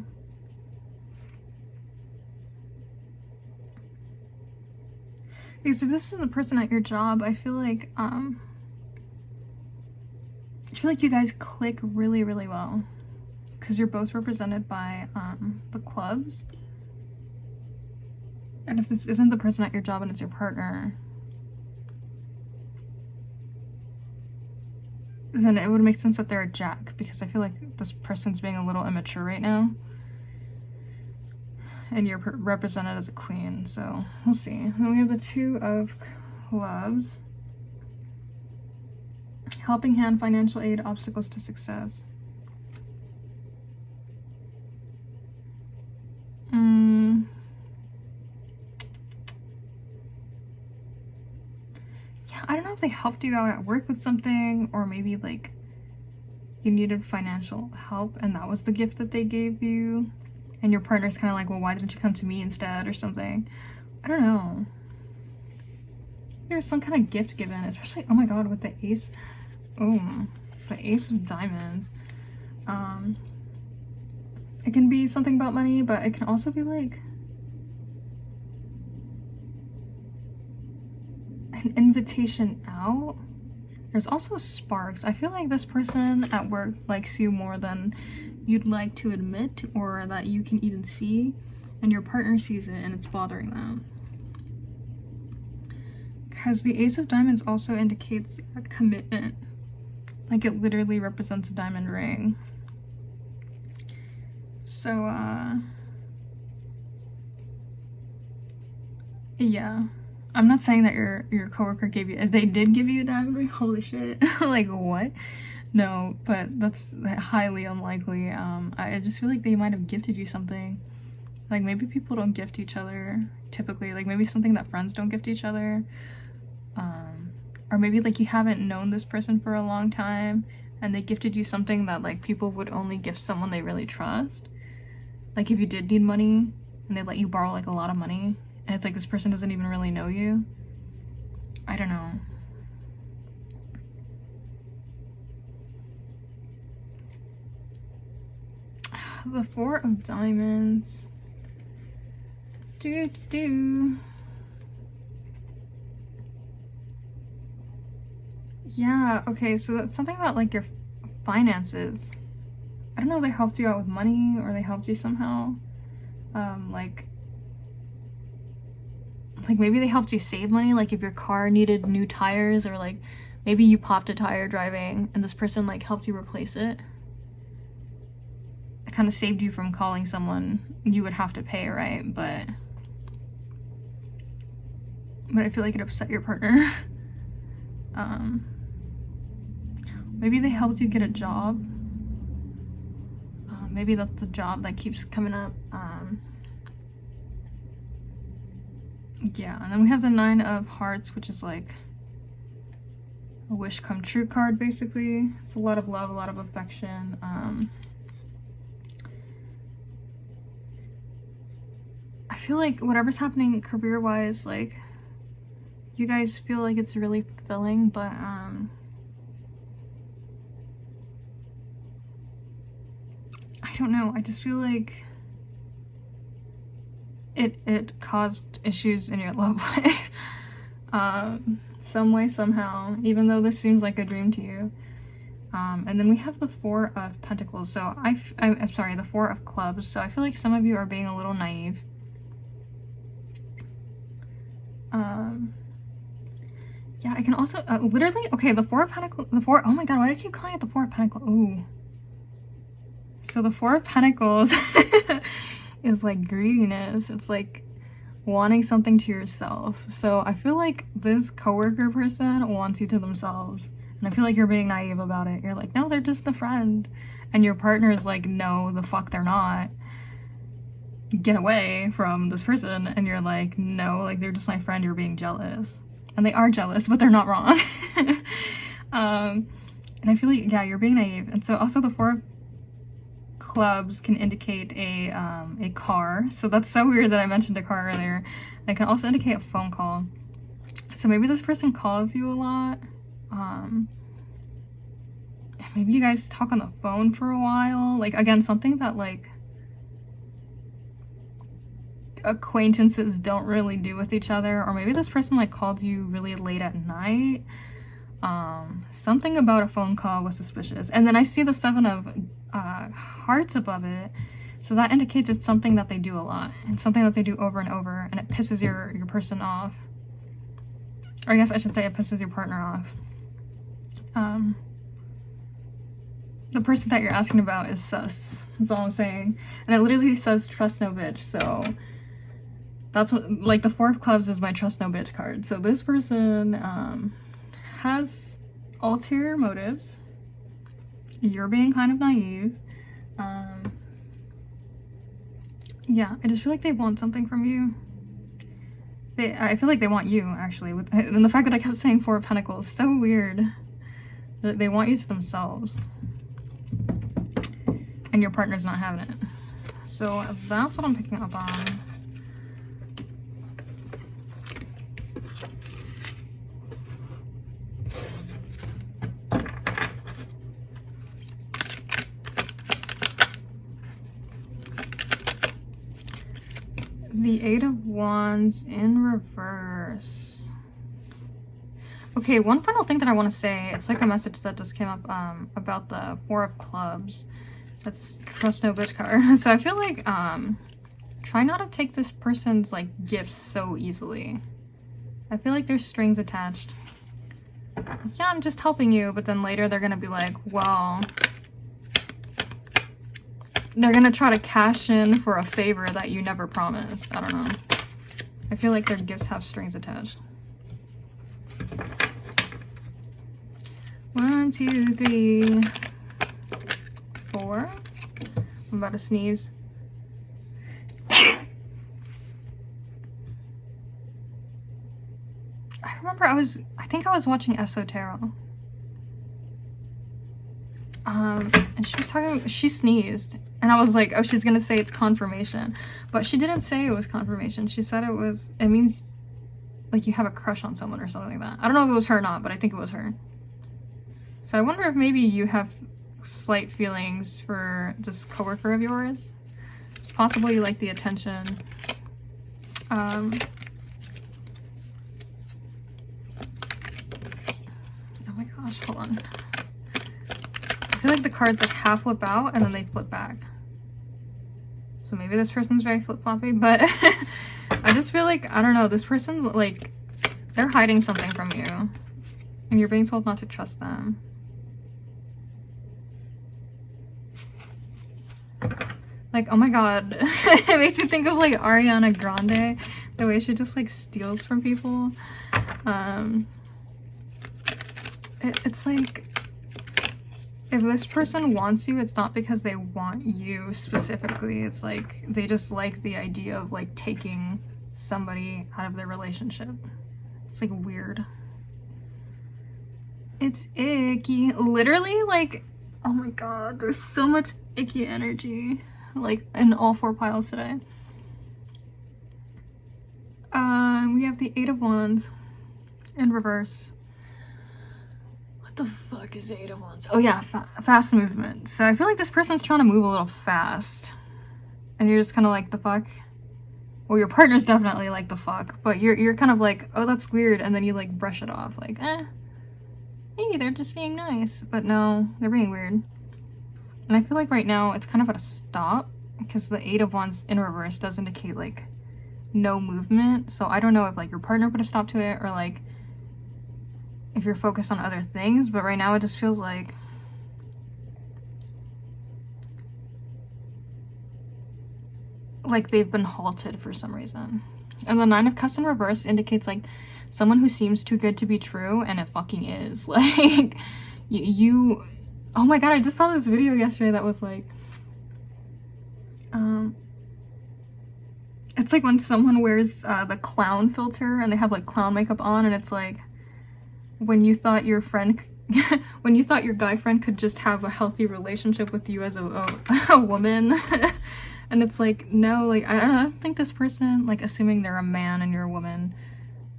Because if this is the person at your job, I feel like you guys click really, really well, because you're both represented by the clubs. And if this isn't the person at your job and it's your partner, then it would make sense that they're a Jack, because I feel like this person's being a little immature right now. And you're represented as a queen, so we'll see. Then we have the 2 of Clubs. Helping hand, financial aid, obstacles to success. Yeah, I don't know if they helped you out at work with something, or maybe like you needed financial help and that was the gift that they gave you. And your partner's kind of like, well, why didn't you come to me instead or something? I don't know. There's some kind of gift given, especially, oh my god, with the Ace. Oh, the Ace of Diamonds. It can be something about money, but it can also be like an invitation out. There's also sparks. I feel like this person at work likes you more than you'd like to admit, or that you can even see, and your partner sees it and it's bothering them. Because the Ace of Diamonds also indicates a commitment. Like, it literally represents a diamond ring. So, yeah. I'm not saying that your coworker gave you, if they did give you a diamond ring, holy shit. Like, what? No, but that's highly unlikely. I just feel like they might have gifted you something. Like, maybe people don't gift each other typically. Like, maybe something that friends don't gift each other. Or maybe like you haven't known this person for a long time and they gifted you something that like people would only gift someone they really trust. Like if you did need money and they let you borrow like a lot of money and it's like this person doesn't even really know you. I don't know. The 4 of Diamonds. Yeah, okay, so that's something about like your finances. I don't know if they helped you out with money or they helped you somehow. Like maybe they helped you save money, like if your car needed new tires, or like maybe you popped a tire driving and this person like helped you replace it. It kind of saved you from calling someone you would have to pay, right? But I feel like it upset your partner. Maybe they helped you get a job. Maybe that's the job that keeps coming up. Yeah, and then we have the 9 of Hearts, which is like a wish come true card, basically. It's a lot of love, a lot of affection. I feel like whatever's happening career-wise, like, you guys feel like it's really fulfilling, but I don't know, I just feel like it caused issues in your love life. Some way, somehow, even though this seems like a dream to you. And then we have the Four of Pentacles. So I'm sorry, the Four of Clubs. So I feel like some of you are being a little naive. Yeah, I can also, literally, okay, the Four of Pentacles, oh my god, why do I keep calling it the Four of Pentacles? Ooh. So the Four of Pentacles is like greediness. It's like wanting something to yourself. So I feel like this coworker person wants you to themselves. And I feel like you're being naive about it. You're like, no, they're just a friend. And your partner is like, no, the fuck they're not. Get away from this person. And you're like, no, like they're just my friend, you're being jealous. And they are jealous, but they're not wrong. And I feel like, yeah, you're being naive. And so also the Four of Clubs can indicate a car. So that's so weird that I mentioned a car earlier. And it can also indicate a phone call. So maybe this person calls you a lot. Maybe you guys talk on the phone for a while. Like, again, something that like acquaintances don't really do with each other. Or maybe this person like called you really late at night. Something about a phone call was suspicious. And then I see the Seven of Hearts above it. So that indicates it's something that they do a lot. And something that they do over and over. And it pisses your person off. Or I guess I should say it pisses your partner off. The person that you're asking about is sus. That's all I'm saying. And it literally says trust no bitch. So that's what, like, the Four of Clubs is my trust no bitch card. So this person has ulterior motives. You're being kind of naive. Yeah, I just feel like they want something from you. I feel like they want you, actually. And the fact that I kept saying Four of Pentacles, so weird. They want you to themselves. And your partner's not having it. So that's what I'm picking up on. The Eight of Wands in reverse. Okay, one final thing that I want to say. It's like a message that just came up about the Four of Clubs. That's trust no bitch card. So I feel like try not to take this person's like gifts so easily. I feel like there's strings attached. Yeah, I'm just helping you, but then later they're gonna be like, well, they're gonna try to cash in for a favor that you never promised. I don't know. I feel like their gifts have strings attached. 1, 2, 3, 4. I'm about to sneeze. I remember I think I was watching Esoterra. And she was talking, she sneezed. And I was like, oh, she's gonna say it's confirmation. But she didn't say it was confirmation. She said it means like you have a crush on someone or something like that. I don't know if it was her or not, but I think it was her. So I wonder if maybe you have slight feelings for this coworker of yours. It's possible you like the attention. Oh my gosh, hold on. I feel like the cards like half flip out and then they flip back. So maybe this person's very flip-floppy, but I just feel like, I don't know, this person, like, they're hiding something from you. And you're being told not to trust them. Like, oh my god. It makes me think of, like, Ariana Grande. The way she just, like, steals from people. It's like, if this person wants you, it's not because they want you specifically. It's like they just like the idea of like taking somebody out of their relationship. It's like weird. It's icky. Literally, like, oh my god, there's so much icky energy like in all 4 piles today. We have the Eight of Wands in reverse. What the fuck is the Eight of Wands? Oh yeah, fast movement. So I feel like this person's trying to move a little fast. And you're just kind of like, the fuck? Well, your partner's definitely like, the fuck, but you're kind of like, oh, that's weird, and then you like brush it off, like, maybe they're just being nice, but no, they're being weird. And I feel like right now it's kind of at a stop, because the 8 of Wands in reverse does indicate like no movement, so I don't know if like your partner put a stop to it, or like if you're focused on other things, but right now it just feels like they've been halted for some reason. And the 9 of Cups in reverse indicates like someone who seems too good to be true, and it fucking is. Like, you oh my god, I just saw this video yesterday that was like, it's like when someone wears the clown filter and they have like clown makeup on, and it's like when you thought your friend when you thought your guy friend could just have a healthy relationship with you as a woman. And it's like, no, like, I don't think this person, like, assuming they're a man and you're a woman,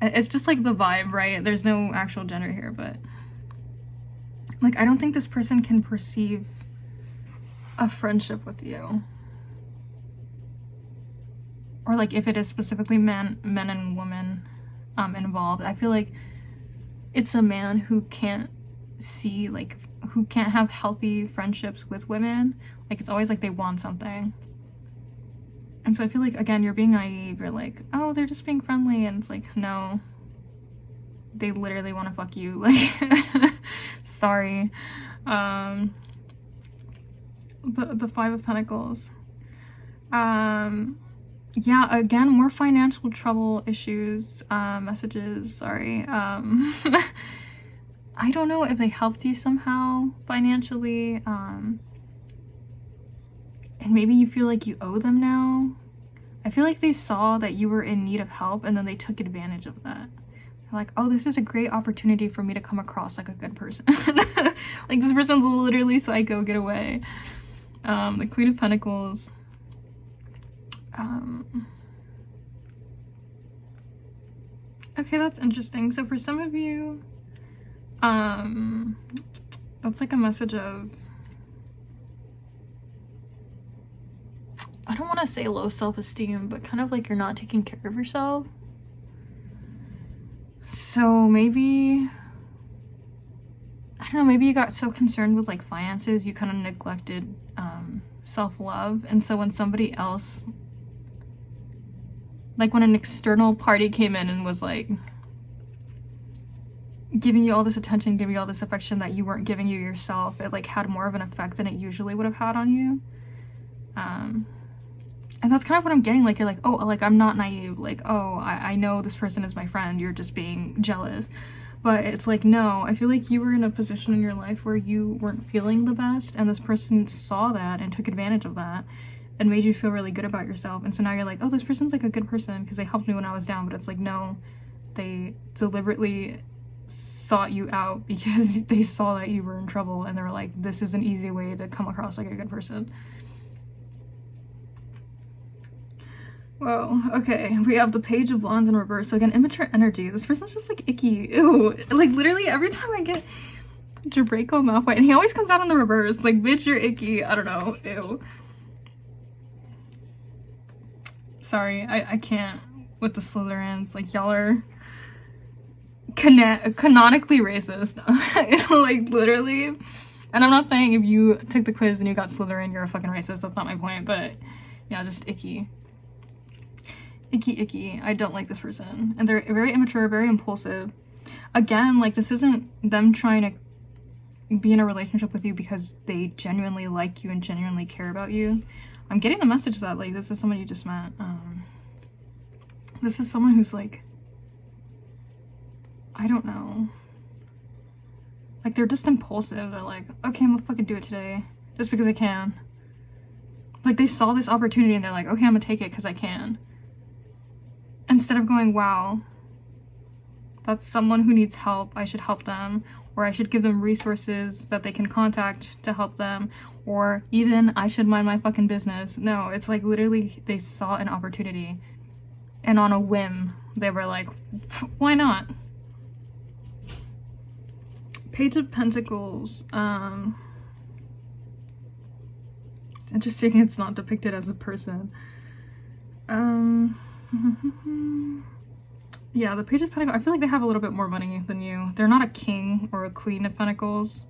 it's just like the vibe, right? There's no actual gender here, but like, I don't think this person can perceive a friendship with you, or like if it is specifically men and women involved. I feel like it's a man who can't see, like, who can't have healthy friendships with women. Like, it's always like they want something. And so I feel like, again, you're being naive. You're like, oh, they're just being friendly. And it's like, no, they literally want to fuck you. Like, sorry. The 5 of Pentacles. Yeah, again, more financial trouble issues, messages, sorry. I don't know if they helped you somehow financially, and maybe you feel like you owe them now. I feel like they saw that you were in need of help, and then they took advantage of that. They're like, oh, this is a great opportunity for me to come across like a good person. Like, this person's literally psycho, get away. The Queen of Pentacles. Okay, that's interesting. So for some of you, that's like a message of, I don't want to say low self-esteem, but kind of like you're not taking care of yourself. So maybe, I don't know, maybe you got so concerned with like finances, you kind of neglected self-love. And so when somebody else, like when an external party came in and was like giving you all this attention, giving you all this affection that you weren't giving you yourself, it like had more of an effect than it usually would have had on you. And that's kind of what I'm getting, like, you're like, oh, like, I'm not naive, like, oh, I know this person is my friend, you're just being jealous. But it's like, no, I feel like you were in a position in your life where you weren't feeling the best, and this person saw that and took advantage of that and made you feel really good about yourself. And so now you're like, oh, this person's like a good person because they helped me when I was down. But it's like, no, they deliberately sought you out because they saw that you were in trouble, and they were like, this is an easy way to come across like a good person. Whoa, okay, we have the Page of Wands in reverse. So again, immature energy. This person's just like icky. Ew. Like, literally every time I get Draco Malfoy, and he always comes out in the reverse. Like, bitch, you're icky. I don't know. Ew. Sorry, I can't with the Slytherins. Like, y'all are canonically racist. Like, literally. And I'm not saying if you took the quiz and you got Slytherin, you're a fucking racist. That's not my point. But, yeah, just icky. Icky. I don't like this person. And they're very immature, very impulsive. Again, like, this isn't them trying to be in a relationship with you because they genuinely like you and genuinely care about you. I'm getting the message that, like, this is someone you just met. This is someone who's, like, I don't know. Like, they're just impulsive. They're like, okay, I'm gonna fucking do it today. Just because I can. Like, they saw this opportunity and they're like, okay, I'm gonna take it because I can. Instead of going, wow, that's someone who needs help, I should help them, or I should give them resources that they can contact to help them, or even I should mind my fucking business. No, it's like literally they saw an opportunity, and on a whim, they were like, why not? Page of Pentacles. It's interesting it's not depicted as a person. Yeah, the Page of Pentacles, I feel like they have a little bit more money than you. They're not a king or a queen of pentacles.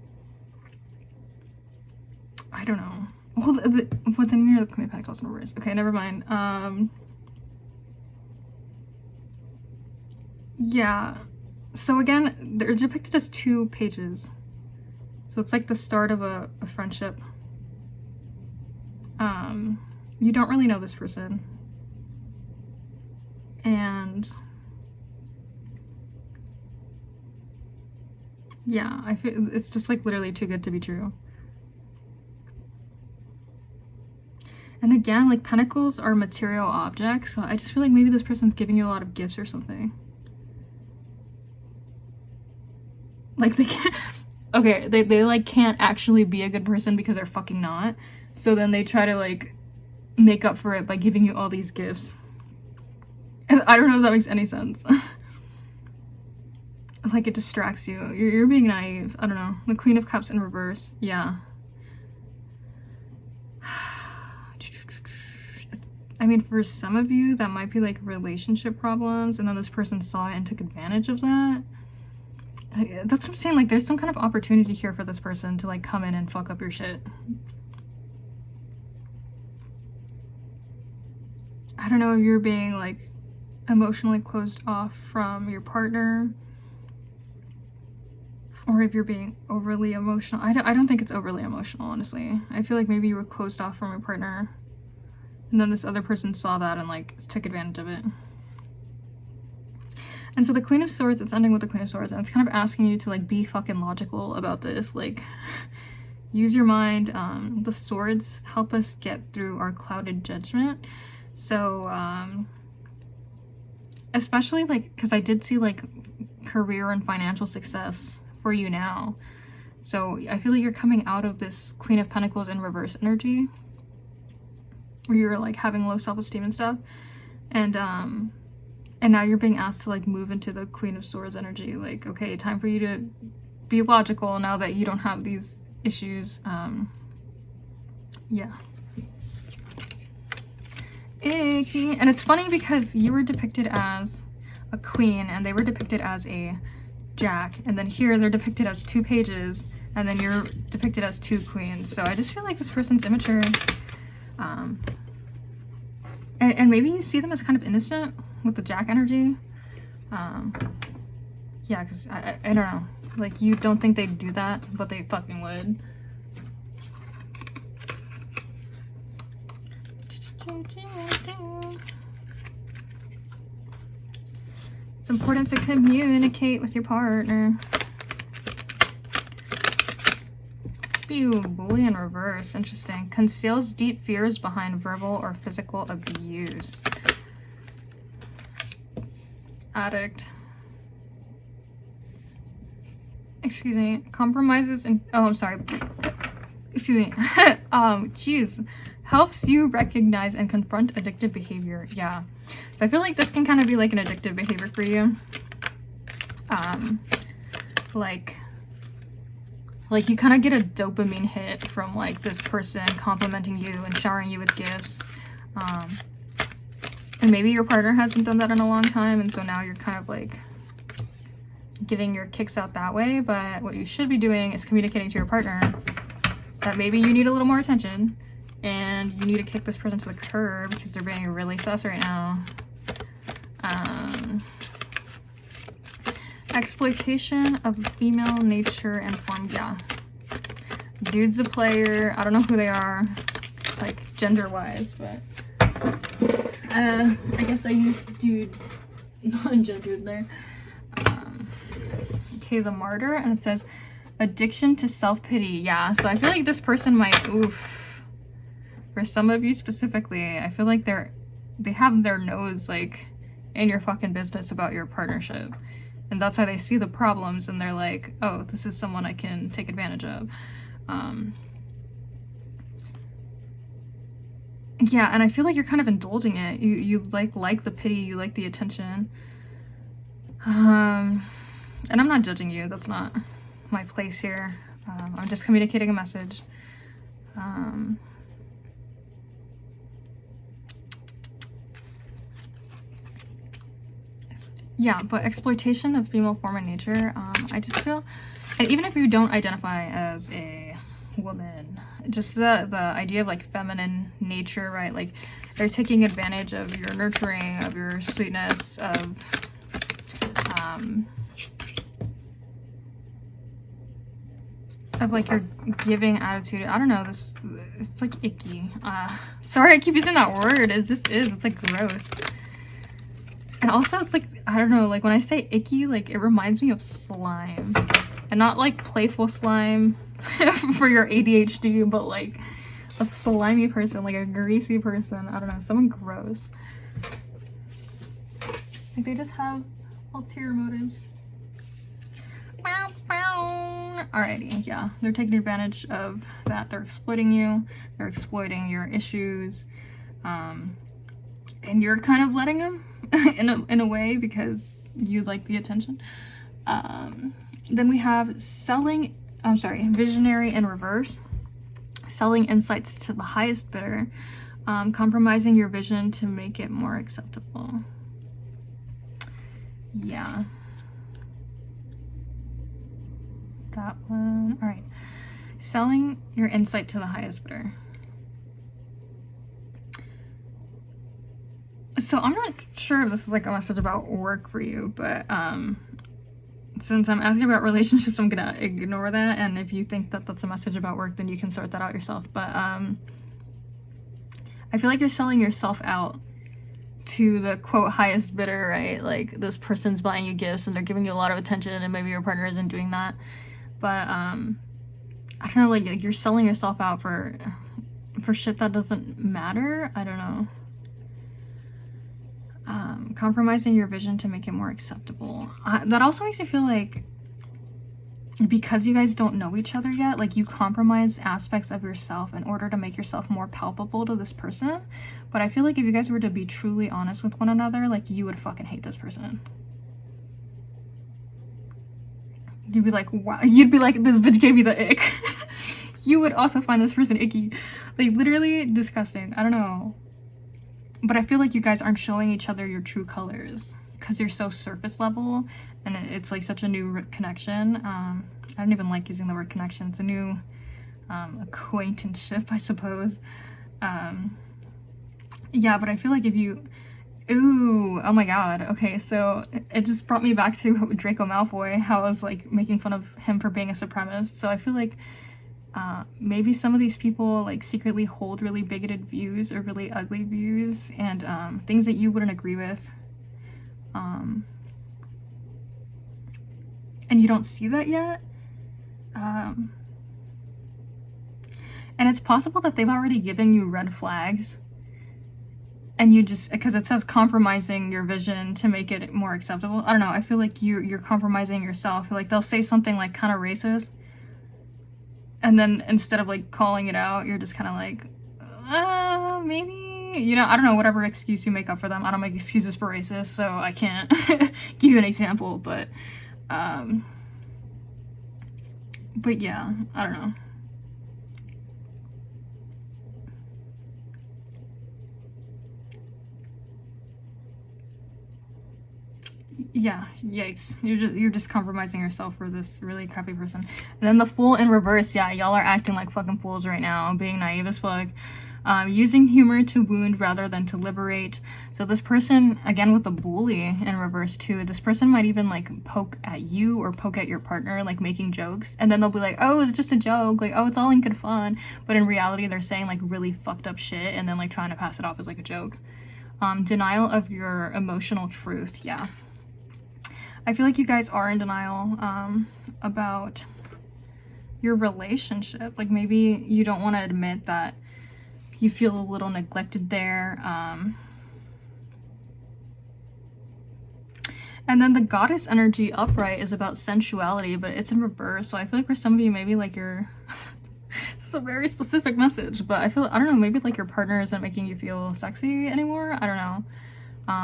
I don't know. Well, then you're the Queen of Pentacles in reverse. Okay, never mind. Yeah. So again, they're depicted as 2 pages. So it's like the start of a friendship. You don't really know this person. And yeah, I feel it's just like literally too good to be true. And again, like pentacles are material objects, so I just feel like maybe this person's giving you a lot of gifts or something. Like they can't, okay, they like can't actually be a good person because they're fucking not. So then they try to like make up for it by giving you all these gifts. And I don't know if that makes any sense. Like it distracts you. You're being naive. I don't know. The Queen of Cups in reverse. Yeah. I mean, for some of you, that might be like relationship problems, and then this person saw it and took advantage of that. That's what I'm saying. Like, there's some kind of opportunity here for this person to like come in and fuck up your shit. I don't know if you're being like emotionally closed off from your partner, or if you're being overly emotional. I don't think it's overly emotional, honestly. I feel like maybe you were closed off from your partner, and then this other person saw that and like took advantage of it. And so the Queen of Swords, it's ending with the Queen of Swords, and it's kind of asking you to like be fucking logical about this. Like, use your mind. The swords help us get through our clouded judgment. So, especially like, because I did see like career and financial success for you now. So I feel like you're coming out of this Queen of Pentacles in reverse energy, where you're like having low self-esteem and stuff. And now you're being asked to like move into the Queen of Swords energy. Like, okay, time for you to be logical now that you don't have these issues. Yeah. Icky. And it's funny because you were depicted as a queen and they were depicted as a jack. And then here they're depicted as 2 pages and then you're depicted as 2 queens. So I just feel like this person's immature. And maybe you see them as kind of innocent with the jack energy. Yeah, because I don't know. Like, you don't think they'd do that, but they fucking would. It's important to communicate with your partner. Ew, bully in reverse. Interesting. Conceals deep fears behind verbal or physical abuse. Addict. Excuse me. Compromises and oh, I'm sorry. Excuse me. Jeez. Helps you recognize and confront addictive behavior. Yeah. So I feel like this can kind of be like an addictive behavior for you. Like you kind of get a dopamine hit from like this person complimenting you and showering you with gifts. And maybe your partner hasn't done that in a long time, and so now you're kind of like getting your kicks out that way. But what you should be doing is communicating to your partner that maybe you need a little more attention and you need to kick this person to the curb because they're being really sus right now. Exploitation of female nature and form. Yeah. Dude's a player. I don't know who they are, like, gender-wise, but I guess I used dude non-gendered there. Okay, the Martyr, and it says addiction to self-pity. Yeah, so I feel like this person might, oof. For some of you specifically, I feel like they have their nose, like, in your fucking business about your partnership. And that's why they see the problems and they're like, oh, this is someone I can take advantage of. Yeah, and I feel like you're kind of indulging it. You like the pity, you like the attention. And I'm not judging you. That's not my place here. I'm just communicating a message. Yeah, but exploitation of female form and nature, I just feel, and even if you don't identify as a woman, just the idea of like feminine nature, right? Like they're taking advantage of your nurturing, of your sweetness, of like your giving attitude. I don't know, this, it's like icky. Sorry I keep using that word, it just is, it's like gross. And also it's like, I don't know, like when I say icky, like it reminds me of slime. And not like playful slime for your ADHD, but like a slimy person, like a greasy person. I don't know, someone gross. Like they just have ulterior motives. Alrighty, yeah, they're taking advantage of that. They're exploiting you. They're exploiting your issues. And you're kind of letting them in a way because you like the attention. Then we have visionary in reverse. Selling insights to the highest bidder. Compromising your vision to make it more acceptable. Yeah. That one. All right. Selling your insight to the highest bidder. So I'm not sure if this is like a message about work for you, but since I'm asking about relationships, I'm gonna ignore that. And if you think that that's a message about work, then you can sort that out yourself. But I feel like you're selling yourself out to the quote highest bidder, right? Like this person's buying you gifts and they're giving you a lot of attention, and maybe your partner isn't doing that. But I don't know, like you're selling yourself out for shit that doesn't matter. I don't know. Compromising your vision to make it more acceptable. That also makes me feel like because you guys don't know each other yet, like you compromise aspects of yourself in order to make yourself more palpable to this person. But I feel like if you guys were to be truly honest with one another, like you would fucking hate this person. You'd be like, wow, you'd be like, this bitch gave me the ick. You would also find this person icky. Like literally disgusting. I don't know. But I feel like you guys aren't showing each other your true colors because you're so surface level, and it's like such a new connection. I don't even like using the word connection. It's a new acquaintanceship, I suppose. Yeah, but I feel like if you... Ooh, oh my god. Okay, so it just brought me back to Draco Malfoy, how I was like making fun of him for being a supremacist. So I feel like maybe some of these people like secretly hold really bigoted views or really ugly views and things that you wouldn't agree with. And you don't see that yet. And it's possible that they've already given you red flags. And you just, because it says compromising your vision to make it more acceptable. I don't know, I feel like you're compromising yourself. Like they'll say something like kind of racist. And then instead of like calling it out, you're just kind of like, maybe, you know, I don't know, whatever excuse you make up for them. I don't make excuses for racists, so I can't give you an example, but yeah, I don't know. Yeah, yikes. You're just compromising yourself for this really crappy person. And then the fool in reverse, yeah, y'all are acting like fucking fools right now, being naive as fuck. Using humor to wound rather than to liberate. So this person, again with the bully in reverse too, this person might even like poke at you or poke at your partner, like making jokes, and then they'll be like, oh, it's just a joke, like, oh, it's all in good fun, but in reality they're saying like really fucked up shit and then like trying to pass it off as like a joke. Denial of your emotional truth, yeah. I feel like you guys are in denial about your relationship. Like maybe you don't want to admit that you feel a little neglected there. And then the goddess energy upright is about sensuality, but it's in reverse. So I feel like for some of you, maybe like you're... It's a very specific message, but I don't know, maybe like your partner isn't making you feel sexy anymore. I don't know.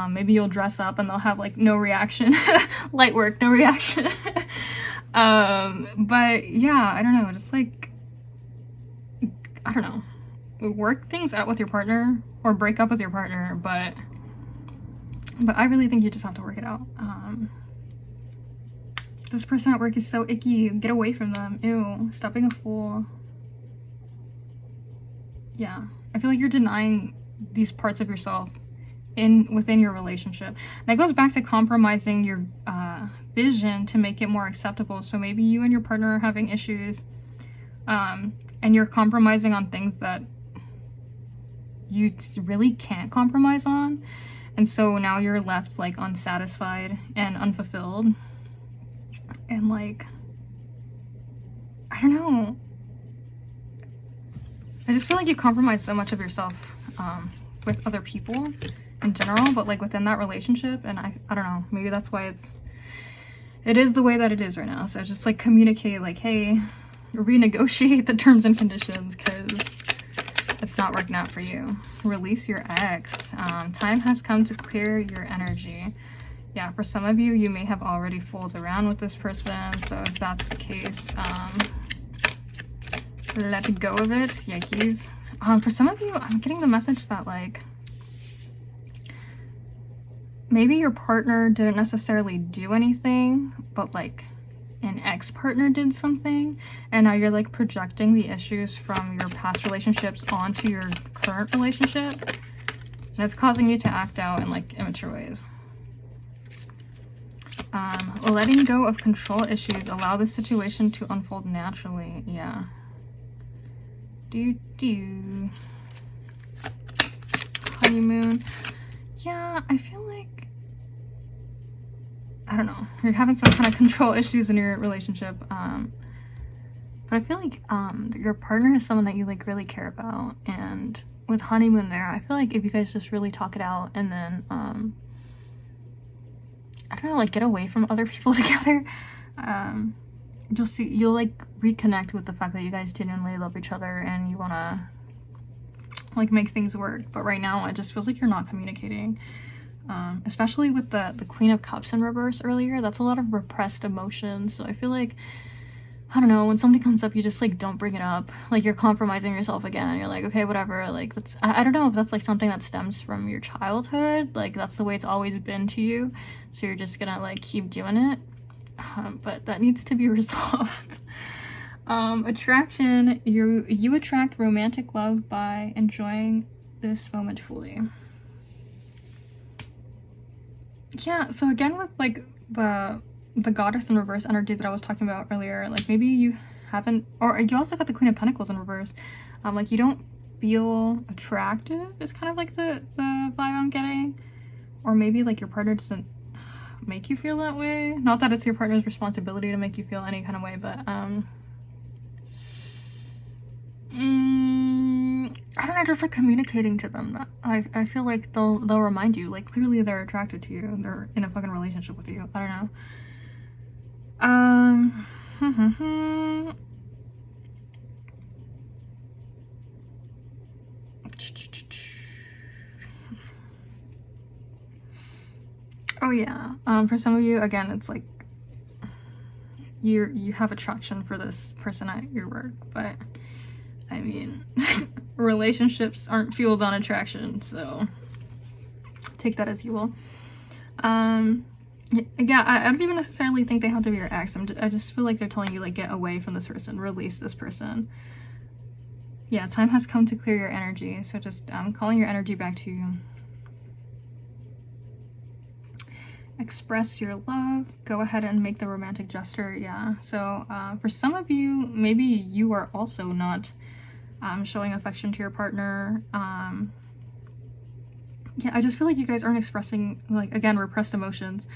Maybe you'll dress up and they'll have like no reaction. Light work, no reaction. But yeah, I don't know, just like, I don't know, work things out with your partner or break up with your partner, but But I really think you just have to work it out. This person at work is so icky. Get away from them. Ew. Stop being a fool. Yeah. I feel like you're denying these parts of yourself within your relationship. And it goes back to compromising your vision to make it more acceptable. So maybe you and your partner are having issues, and you're compromising on things that you really can't compromise on. And so now you're left like unsatisfied and unfulfilled. And like, I don't know. I just feel like you compromise so much of yourself with other people in general, but like within that relationship. And I don't know, maybe that's why it is the way that it is right now. So just like communicate like, hey, renegotiate the terms and conditions because it's not working out for you. Release your ex. Time has come to clear your energy. Yeah, for some of you, you may have already fooled around with this person. So if that's the case, let go of it. Yikes. For some of you, I'm getting the message that like maybe your partner didn't necessarily do anything, but like an ex-partner did something, and now you're like projecting the issues from your past relationships onto your current relationship, and it's causing you to act out in like immature ways. Letting go of control issues. Allow the situation to unfold naturally. Yeah. Honeymoon. Yeah, I feel like, I don't know, you're having some kind of control issues in your relationship, but I feel like your partner is someone that you like really care about, and with honeymoon there, I feel like if you guys just really talk it out and then I don't know, like get away from other people together, you'll like reconnect with the fact that you guys genuinely love each other and you want to like make things work. But right now it just feels like you're not communicating, especially with the Queen of Cups in reverse earlier. That's a lot of repressed emotions. So I feel like, I don't know, when something comes up, you just like don't bring it up. Like you're compromising yourself again. You're like, okay, whatever. Like that's, I don't know if that's like something that stems from your childhood. Like that's the way it's always been to you. So you're just gonna like keep doing it. But that needs to be resolved. Attraction. You attract romantic love by enjoying this moment fully. Yeah, so again with like the goddess in reverse energy that I was talking about earlier, like maybe you haven't, or you also got the Queen of Pentacles in reverse, like you don't feel attractive is kind of like the vibe I'm getting, or maybe like your partner doesn't make you feel that way. Not that it's your partner's responsibility to make you feel any kind of way, but I don't know, just like communicating to them that I feel like they'll remind you, like clearly they're attracted to you, they're in a fucking relationship with you. I don't know. Oh yeah, for some of you, again, it's like you have attraction for this person at your work, but I mean relationships aren't fueled on attraction, so take that as you will. Yeah, I don't even necessarily think they have to be your ex. I just feel like they're telling you like get away from this person, release this person. Yeah, time has come to clear your energy, so just calling your energy back to you. Express your love. Go ahead and make the romantic gesture. Yeah, so for some of you, maybe you are also not showing affection to your partner. Yeah, I just feel like you guys aren't expressing, like, again, repressed emotions.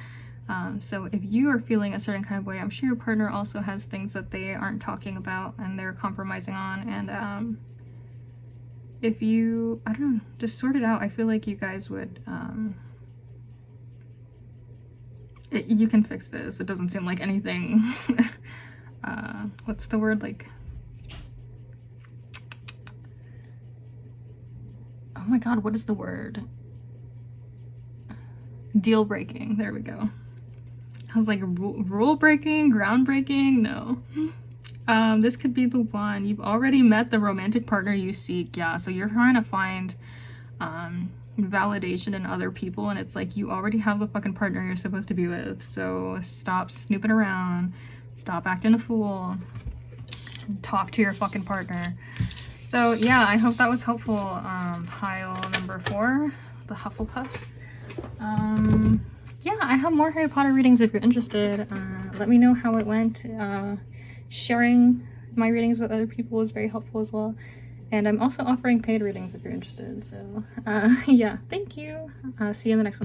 So if you are feeling a certain kind of way, I'm sure your partner also has things that they aren't talking about and they're compromising on. And if you, I don't know, just sort it out, I feel like you guys would, you can fix this. It doesn't seem like anything, what's the word, like, oh my god, what is the word? Deal breaking. There we go. I was like, rule breaking, groundbreaking. No. This could be the one. You've already met the romantic partner you seek. Yeah, so you're trying to find validation in other people, and it's like, you already have the fucking partner you're supposed to be with, so stop snooping around, stop acting a fool, talk to your fucking partner. So yeah, I hope that was helpful. Pile number 4, the Hufflepuffs. Yeah, I have more Harry Potter readings if you're interested. Let me know how it went. Sharing my readings with other people is very helpful as well. And I'm also offering paid readings if you're interested. So yeah, thank you. See you in the next one.